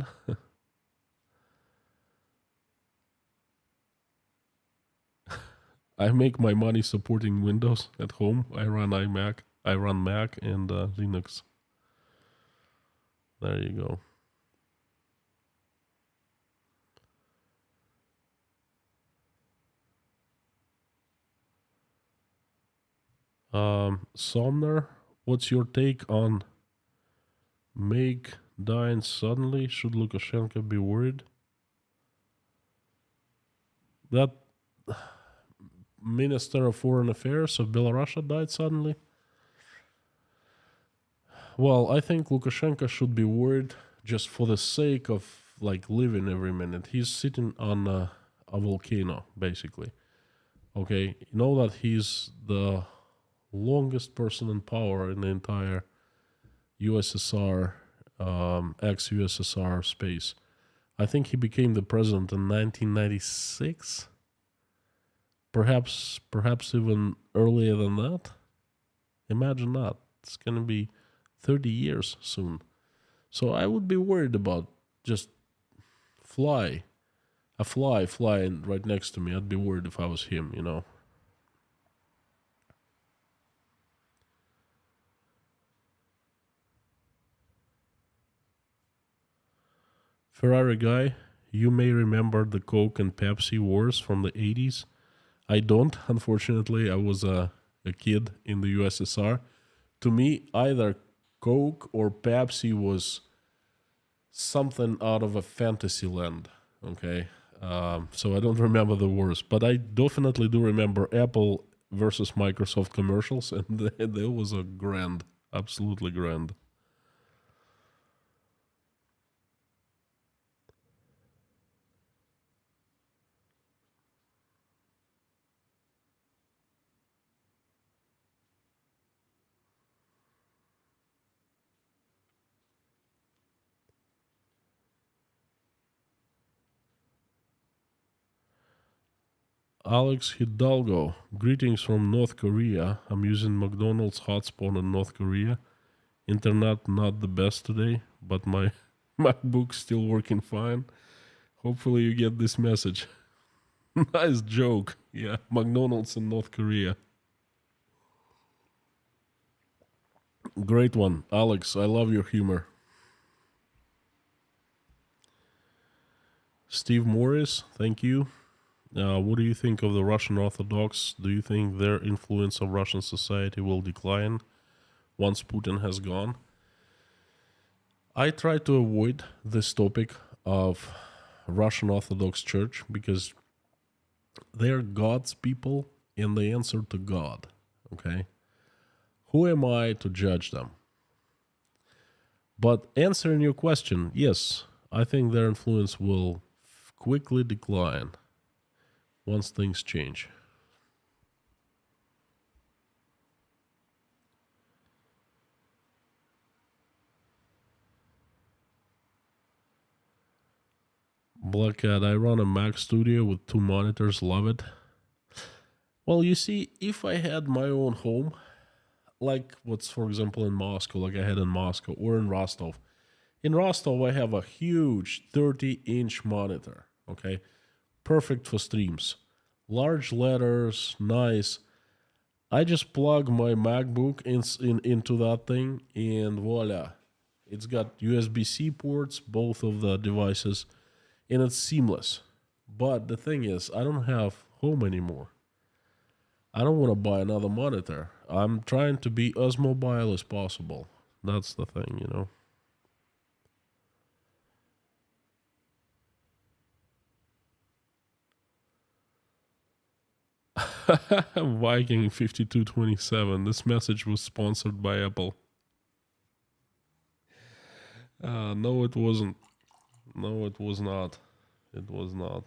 I make my money supporting Windows at home. I run iMac, I run Mac and Linux. There you go. Somner, what's your take on Meg dying suddenly? Should Lukashenko be worried? That Minister of Foreign Affairs of Belarus died suddenly? Well, I think Lukashenko should be worried just for the sake of living every minute. He's sitting on a volcano, basically. Okay, you know that he's the longest person in power in the entire USSR, ex-USSR space. I think he became the president in 1996. Perhaps even earlier than that. Imagine that. It's going to be 30 years soon. So I would be worried about just a fly flying right next to me. I'd be worried if I was him, Ferrari guy, you may remember the Coke and Pepsi wars from the 80s. I don't, unfortunately. I was a kid in the USSR. To me, either Coke or Pepsi was something out of a fantasy land. Okay. So I don't remember the wars, but I definitely do remember Apple versus Microsoft commercials, and that was a grand, absolutely grand. Alex Hidalgo, greetings from North Korea. I'm using McDonald's hotspot in North Korea. Internet not the best today, but my MacBook still working fine. Hopefully you get this message. Nice joke. Yeah, McDonald's in North Korea. Great one, Alex. I love your humor. Steve Morris, thank you. What do you think of the Russian Orthodox? Do you think their influence of Russian society will decline once Putin has gone? I try to avoid this topic of Russian Orthodox Church because they're God's people and they answer to God. Okay? Who am I to judge them? But answering your question, yes, I think their influence will quickly decline once things change. Black Cat, I run a Mac studio with 2 monitors, love it. Well, you see, if I had my own home, like what's, for example, in Moscow, like I had in Moscow or in Rostov. In Rostov, I have a huge 30-inch monitor, okay? Perfect for streams. Large letters, nice. I just plug my MacBook into that thing, and voila. It's got USB-C ports, both of the devices, and it's seamless. But the thing is, I don't have home anymore. I don't want to buy another monitor. I'm trying to be as mobile as possible. That's the thing, you know. Viking 5227. This message was sponsored by Apple. No, it wasn't. No, it was not. It was not.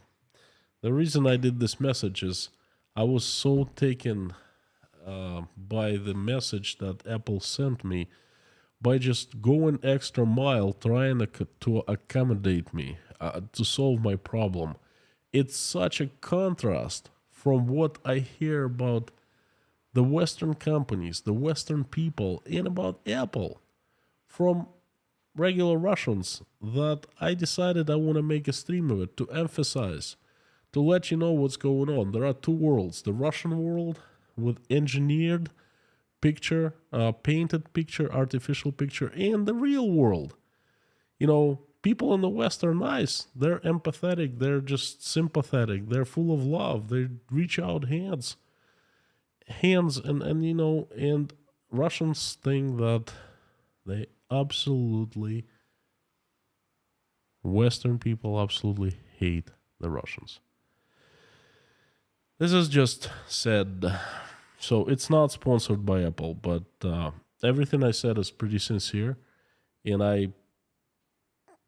The reason I did this message is I was so taken by the message that Apple sent me by just going extra mile trying to accommodate me, to solve my problem. It's such a contrast from what I hear about the Western companies, the Western people, and about Apple from regular Russians that I decided I want to make a stream of it to emphasize, to let you know what's going on. There are two worlds: the Russian world with engineered picture, painted picture, artificial picture, and the real world. You know, people in the West are nice. They're empathetic. They're just sympathetic. They're full of love. They reach out hands, and you know, and Russians think that they absolutely, Western people absolutely hate the Russians. This is just said. So it's not sponsored by Apple, but everything I said is pretty sincere, and I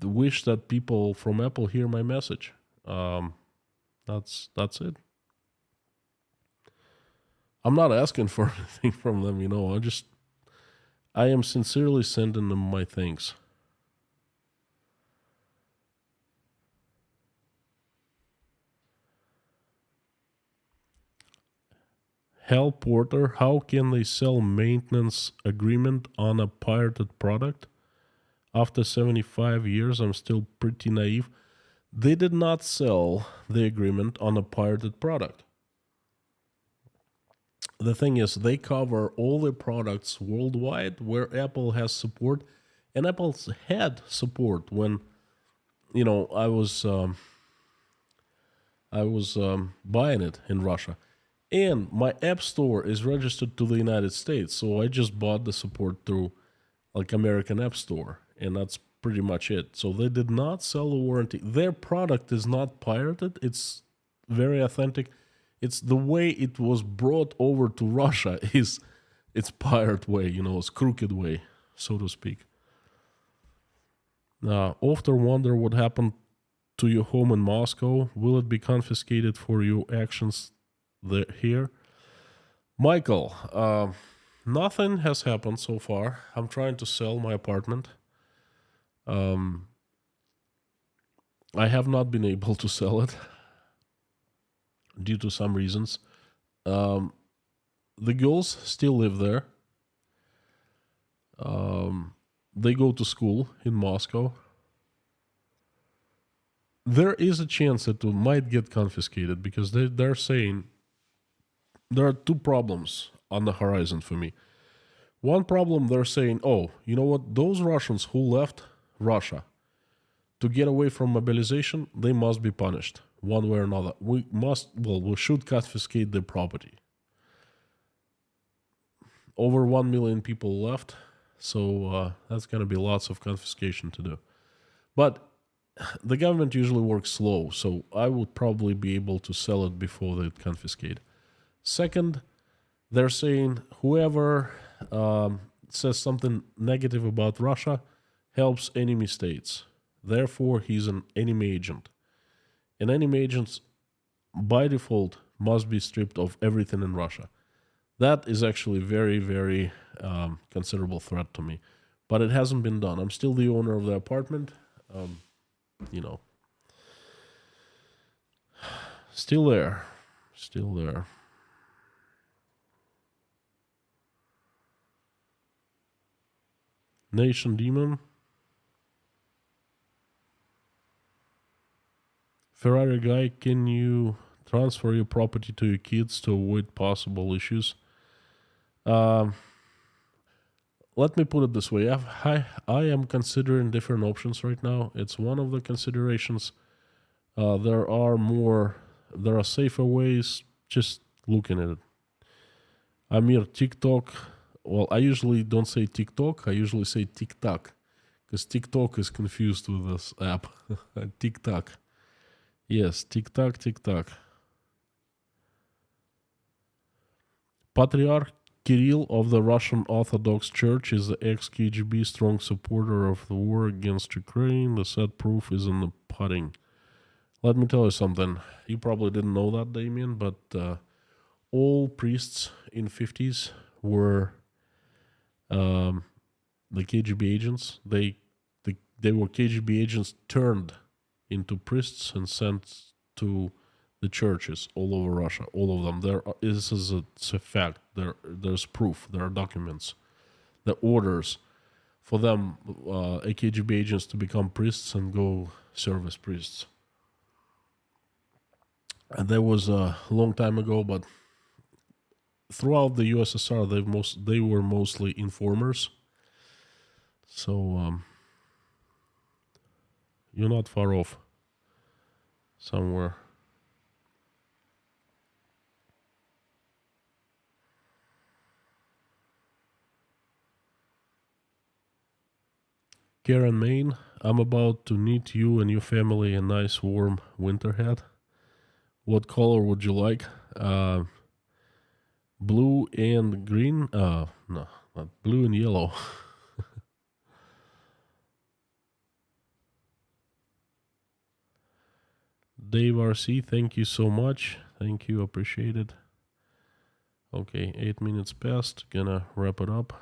wish that people from Apple hear my message. That's it. I'm not asking for anything from them, you know. I am sincerely sending them my thanks. Hal Porter, how can they sell maintenance agreement on a pirated product? After 75 years, I'm still pretty naive. They did not sell the agreement on a pirated product. The thing is, they cover all the products worldwide where Apple has support, and Apple's had support when I was buying it in Russia, and my app store is registered to the United States, so I just bought the support through like American App Store, and that's pretty much it. So they did not sell a warranty. Their product is not pirated. It's very authentic. It's the way it was brought over to Russia is it's pirate way, it's crooked way, so to speak. Often wonder what happened to your home in Moscow. Will it be confiscated for your actions here? Michael, nothing has happened so far. I'm trying to sell my apartment. I have not been able to sell it due to some reasons. The girls still live there. They go to school in Moscow. There is a chance that it might get confiscated because they're saying there are two problems on the horizon for me. One problem, they're saying, oh, you know what? Those Russians who left Russia to get away from mobilization, they must be punished one way or another. We should confiscate their property. Over 1 million people left, so that's going to be lots of confiscation to do. But the government usually works slow, so I would probably be able to sell it before they confiscate. Second, they're saying whoever says something negative about Russia helps enemy states. Therefore, he's an enemy agent. And enemy agents, by default, must be stripped of everything in Russia. That is actually very, very considerable threat to me. But it hasn't been done. I'm still the owner of the apartment. Still there. Still there. Nation Demon. Ferrari guy, can you transfer your property to your kids to avoid possible issues? Let me put it this way. I am considering different options right now. It's one of the considerations. There are safer ways. Just looking at it. Amir, TikTok. Well, I usually don't say TikTok. I usually say TikTok. Because TikTok is confused with this app. TikTok. Yes, TikTok. Patriarch Kirill of the Russian Orthodox Church is the ex-KGB strong supporter of the war against Ukraine. The said proof is in the pudding. Let me tell you something. You probably didn't know that, Damien, but all priests in 50s were the KGB agents. They were KGB agents turned into priests and sent to the churches all over Russia, all of them. This is a fact. There's proof. There are documents. The orders for them, KGB agents, to become priests and go serve as priests. And that was a long time ago, but throughout the USSR, they were mostly informers. So you're not far off somewhere. Karen Main, I'm about to knit you and your family a nice warm winter hat. What color would you like? Blue and green? No, not blue and yellow. Dave RC, thank you so much. Thank you, appreciate it. Okay, 8 minutes past. Gonna wrap it up.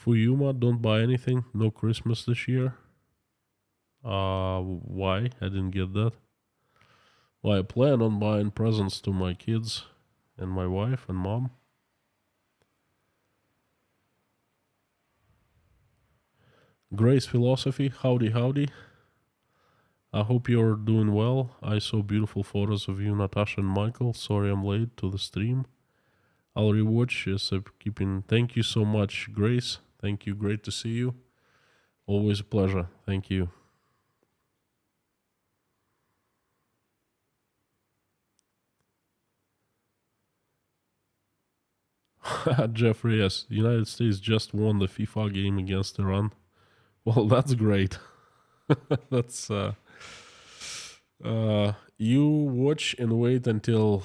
Fuyuma, don't buy anything. No Christmas this year. Why? I didn't get that. Well, I plan on buying presents to my kids and my wife and mom. Grace Philosophy, howdy. I hope you're doing well. I saw beautiful photos of you, Natasha and Michael. Sorry I'm late to the stream. I'll rewatch. Yes, I'm keeping. Thank you so much, Grace. Thank you. Great to see you. Always a pleasure. Thank you. Jeffrey, yes. United States just won the FIFA game against Iran. Well, that's great. That's you watch and wait until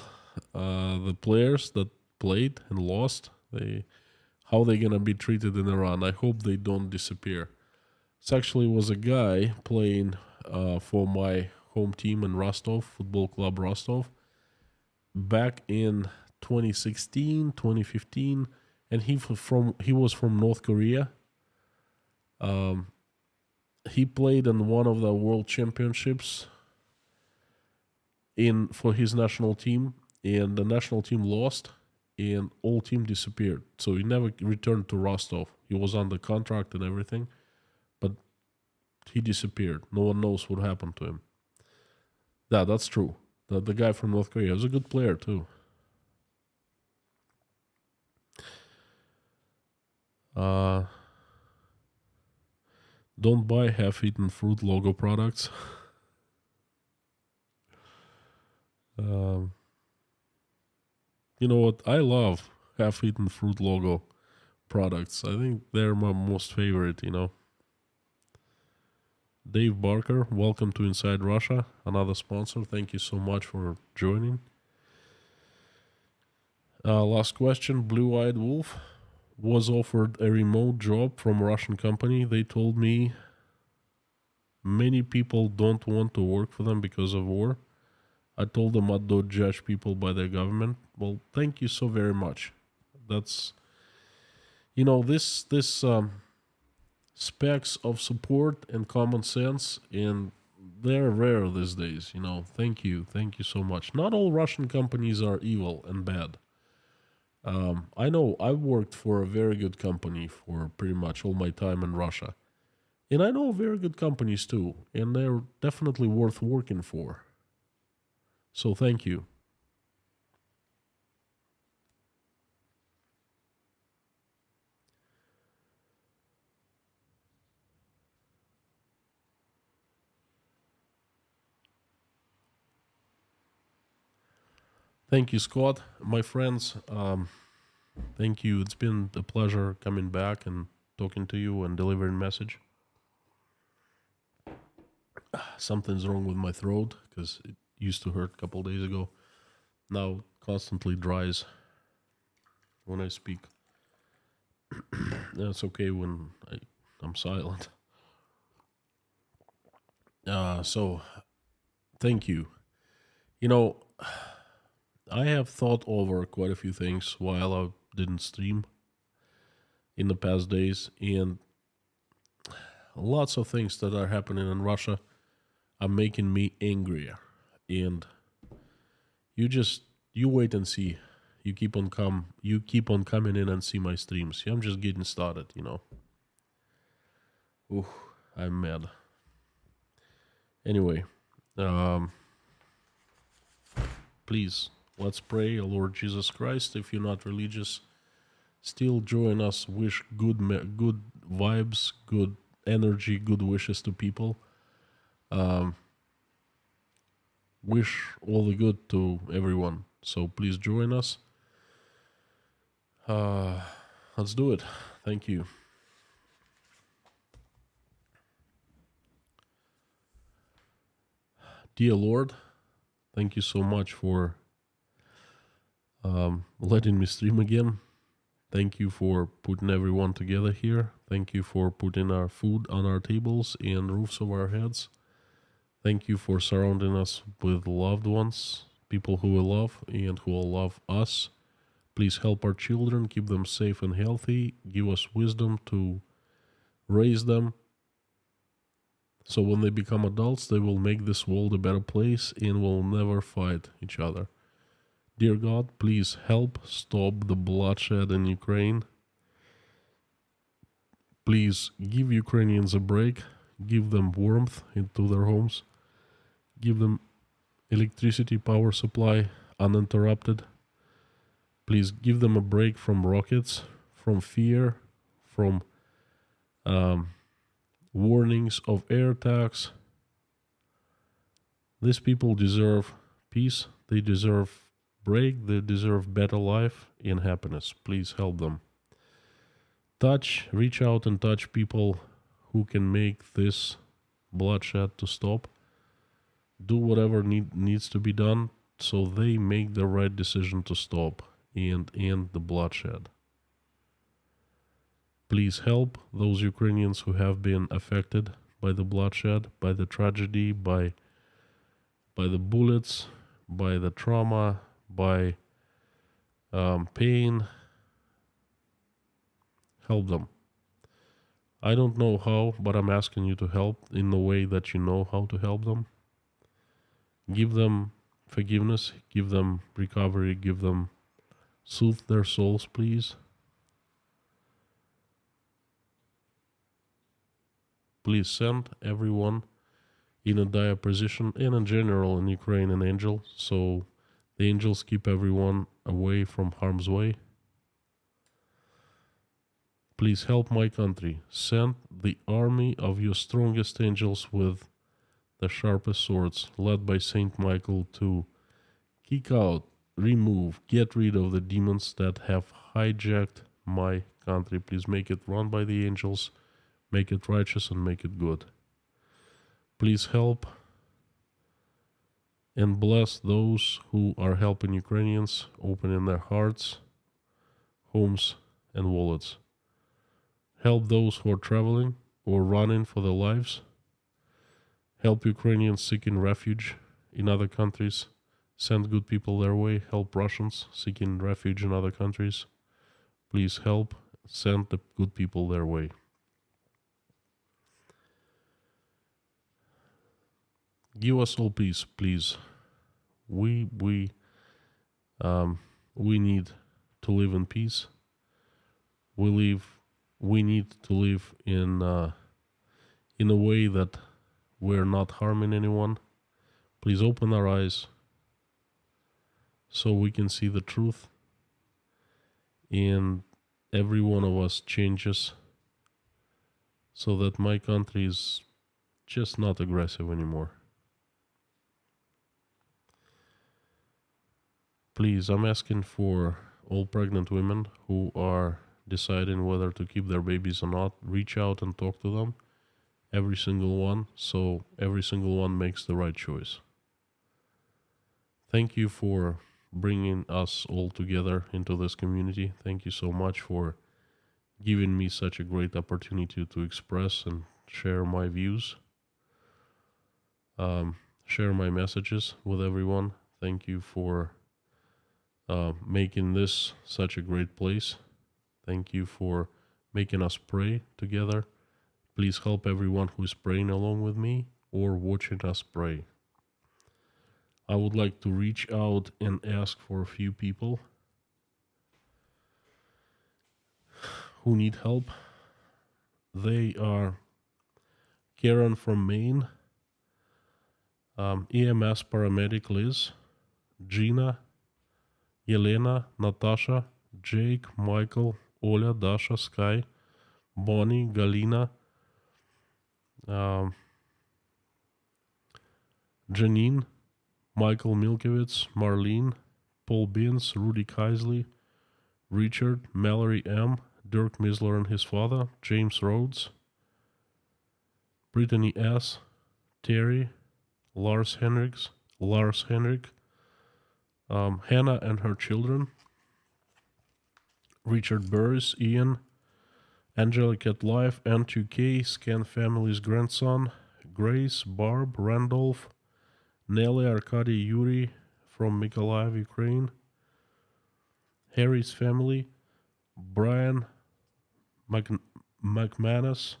the players that played and lost, how they gonna be treated in Iran. I hope they don't disappear. This actually was a guy playing for my home team in Rostov, Football Club Rostov, back in 2016, 2015, and he was from North Korea. He played in one of the world championships for his national team, and the national team lost, and all team disappeared. So he never returned to Rostov. He was under contract and everything, but he disappeared. No one knows what happened to him. Yeah, that's true. The guy from North Korea was a good player too. Don't buy half-eaten fruit logo products. You know what? I love half-eaten fruit logo products. I think they're my most favorite, Dave Barker, welcome to Inside Russia, another sponsor. Thank you so much for joining. Last question, Blue-Eyed Wolf was offered a remote job from a Russian company. They told me many people don't want to work for them because of war. I told them I don't judge people by their government. Well, thank you so very much. That's, this specs of support and common sense, and they're rare these days, Thank you so much. Not all Russian companies are evil and bad. I know I worked for a very good company for pretty much all my time in Russia. And I know very good companies too, and they're definitely worth working for. So thank you. Thank you, Scott. My friends, thank you. It's been a pleasure coming back and talking to you and delivering message. Something's wrong with my throat because it used to hurt a couple days ago. Now constantly dries when I speak. It's okay when I'm silent. So thank you. I have thought over quite a few things while I didn't stream in the past days, and lots of things that are happening in Russia are making me angrier. And you wait and see. You keep on coming in and see my streams. I'm just getting started, Ooh, I'm mad. Anyway, please, let's pray, Lord Jesus Christ. If you're not religious, still join us. Wish good vibes, good energy, good wishes to people. Wish all the good to everyone. So please join us. Let's do it. Thank you. Dear Lord, thank you so much for letting me stream again. Thank you for putting everyone together here. Thank you for putting our food on our tables and roofs over our heads. Thank you for surrounding us with loved ones, people who we love and who will love us. Please help our children, keep them safe and healthy. Give us wisdom to raise them, so when they become adults, they will make this world a better place and will never fight each other. Dear God, please help stop the bloodshed in Ukraine. Please give Ukrainians a break. Give them warmth into their homes. Give them electricity power supply uninterrupted. Please give them a break from rockets, from fear, from warnings of air attacks. These people deserve peace. They deserve break. They deserve better life and happiness. Please help them. Reach out and touch people who can make this bloodshed to stop. Do whatever needs to be done so they make the right decision to stop and end the bloodshed. Please help those Ukrainians who have been affected by the bloodshed, by the tragedy, by the bullets, by the trauma, by pain. Help them. I don't know how, but I'm asking you to help in the way that you know how to help them. Give them forgiveness, give them recovery, soothe their souls, please. Please send everyone in a dire position and in general in Ukraine an angel, so the angels keep everyone away from harm's way. Please help my country. Send the army of your strongest angels with the sharpest swords, led by Saint Michael, to kick out, remove, get rid of the demons that have hijacked my country. Please make it run by the angels, make it righteous, and make it good. Please help and bless those who are helping Ukrainians, opening their hearts, homes, and wallets. Help those who are traveling or running for their lives. Help Ukrainians seeking refuge in other countries. Send good people their way. Help Russians seeking refuge in other countries. Please help. Send the good people their way. Give us all peace, please. We need to live in peace. We need to live in a way that we're not harming anyone. Please open our eyes so we can see the truth, and every one of us changes so that my country is just not aggressive anymore. Please, I'm asking for all pregnant women who are deciding whether to keep their babies or not, reach out and talk to them, every single one, so every single one makes the right choice. Thank you for bringing us all together into this community. Thank you so much for giving me such a great opportunity to express and share my views, share my messages with everyone. Thank you for making this such a great place. Thank you for making us pray together. Please help everyone who is praying along with me or watching us pray. I would like to reach out and ask for a few people who need help. They are Karen from Maine, EMS paramedic Liz, Gina, Yelena, Natasha, Jake, Michael, Oля, Dasha, Sky, Bonnie, Galina, Janine, Michael Milkowitz, Marlene, Paul Beans, Rudy Kaisley, Richard, Mallory M., Dirk Misler and his father, James Rhodes, Brittany S., Terry, Lars Henrik, Hannah and her children, Richard Burris, Ian, Angelic at Life, N2K, Scan Family's grandson, Grace, Barb, Randolph, Nelly, Arkady, Yuri from Mykolaiv, Ukraine, Harry's family, Brian McManus,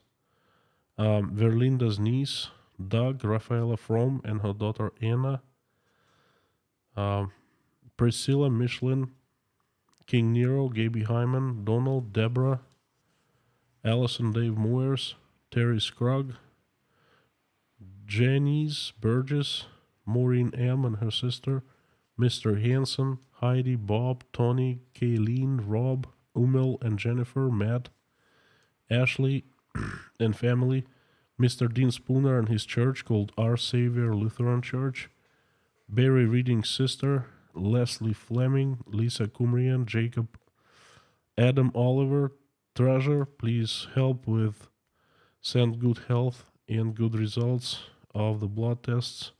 Verlinda's niece, Doug, Rafaela From and her daughter Anna, Priscilla Michelin, King Nero, Gaby Hyman, Donald, Deborah, Allison Dave Moyers, Terry Scrugg, Janice Burgess, Maureen M. and her sister, Mr. Hanson, Heidi, Bob, Tony, Kayleen, Rob, Umel and Jennifer, Matt, Ashley, and family, Mr. Dean Spooner and his church called Our Savior Lutheran Church, Barry Reading's sister, Leslie Fleming, Lisa Kumrian, Jacob, Adam Oliver, Treasure, please help with send good health and good results of the blood tests.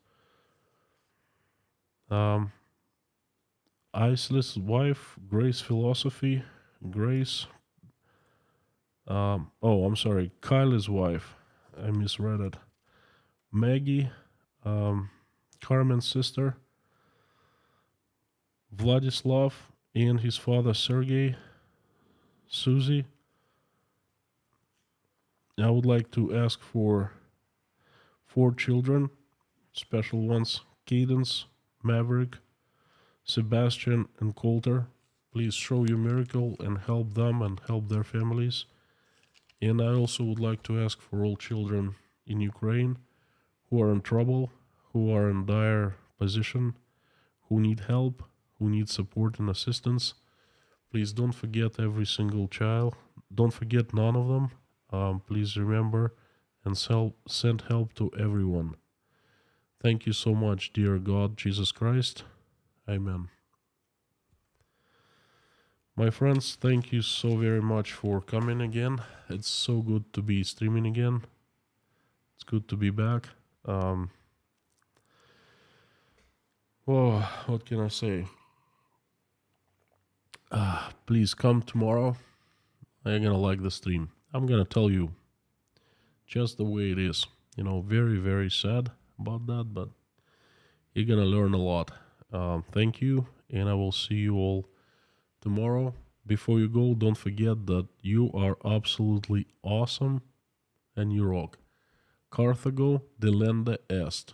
Iceless wife, Grace Philosophy, Grace. I'm sorry, Kylie's wife. I misread it. Maggie, Carmen's sister, Vladislav, and his father Sergey, Susie. I would like to ask for 4 children, special ones, Cadence, Maverick, Sebastian, and Coulter. Please show your miracle and help them and help their families. And I also would like to ask for all children in Ukraine who are in trouble, who are in dire position, who need help, who need support and assistance. Please don't forget every single child. Don't forget none of them. Please remember and send help to everyone. Thank you so much, dear God, Jesus Christ. Amen. My friends, thank you so very much for coming again. It's so good to be streaming again. It's good to be back. What can I say? Please come tomorrow. I'm gonna like the stream. I'm gonna tell you just the way it is. Very, very sad about that, but you're gonna learn a lot. Thank you, and I will see you all tomorrow. Before you go, don't forget that you are absolutely awesome and you rock. Carthago delenda est.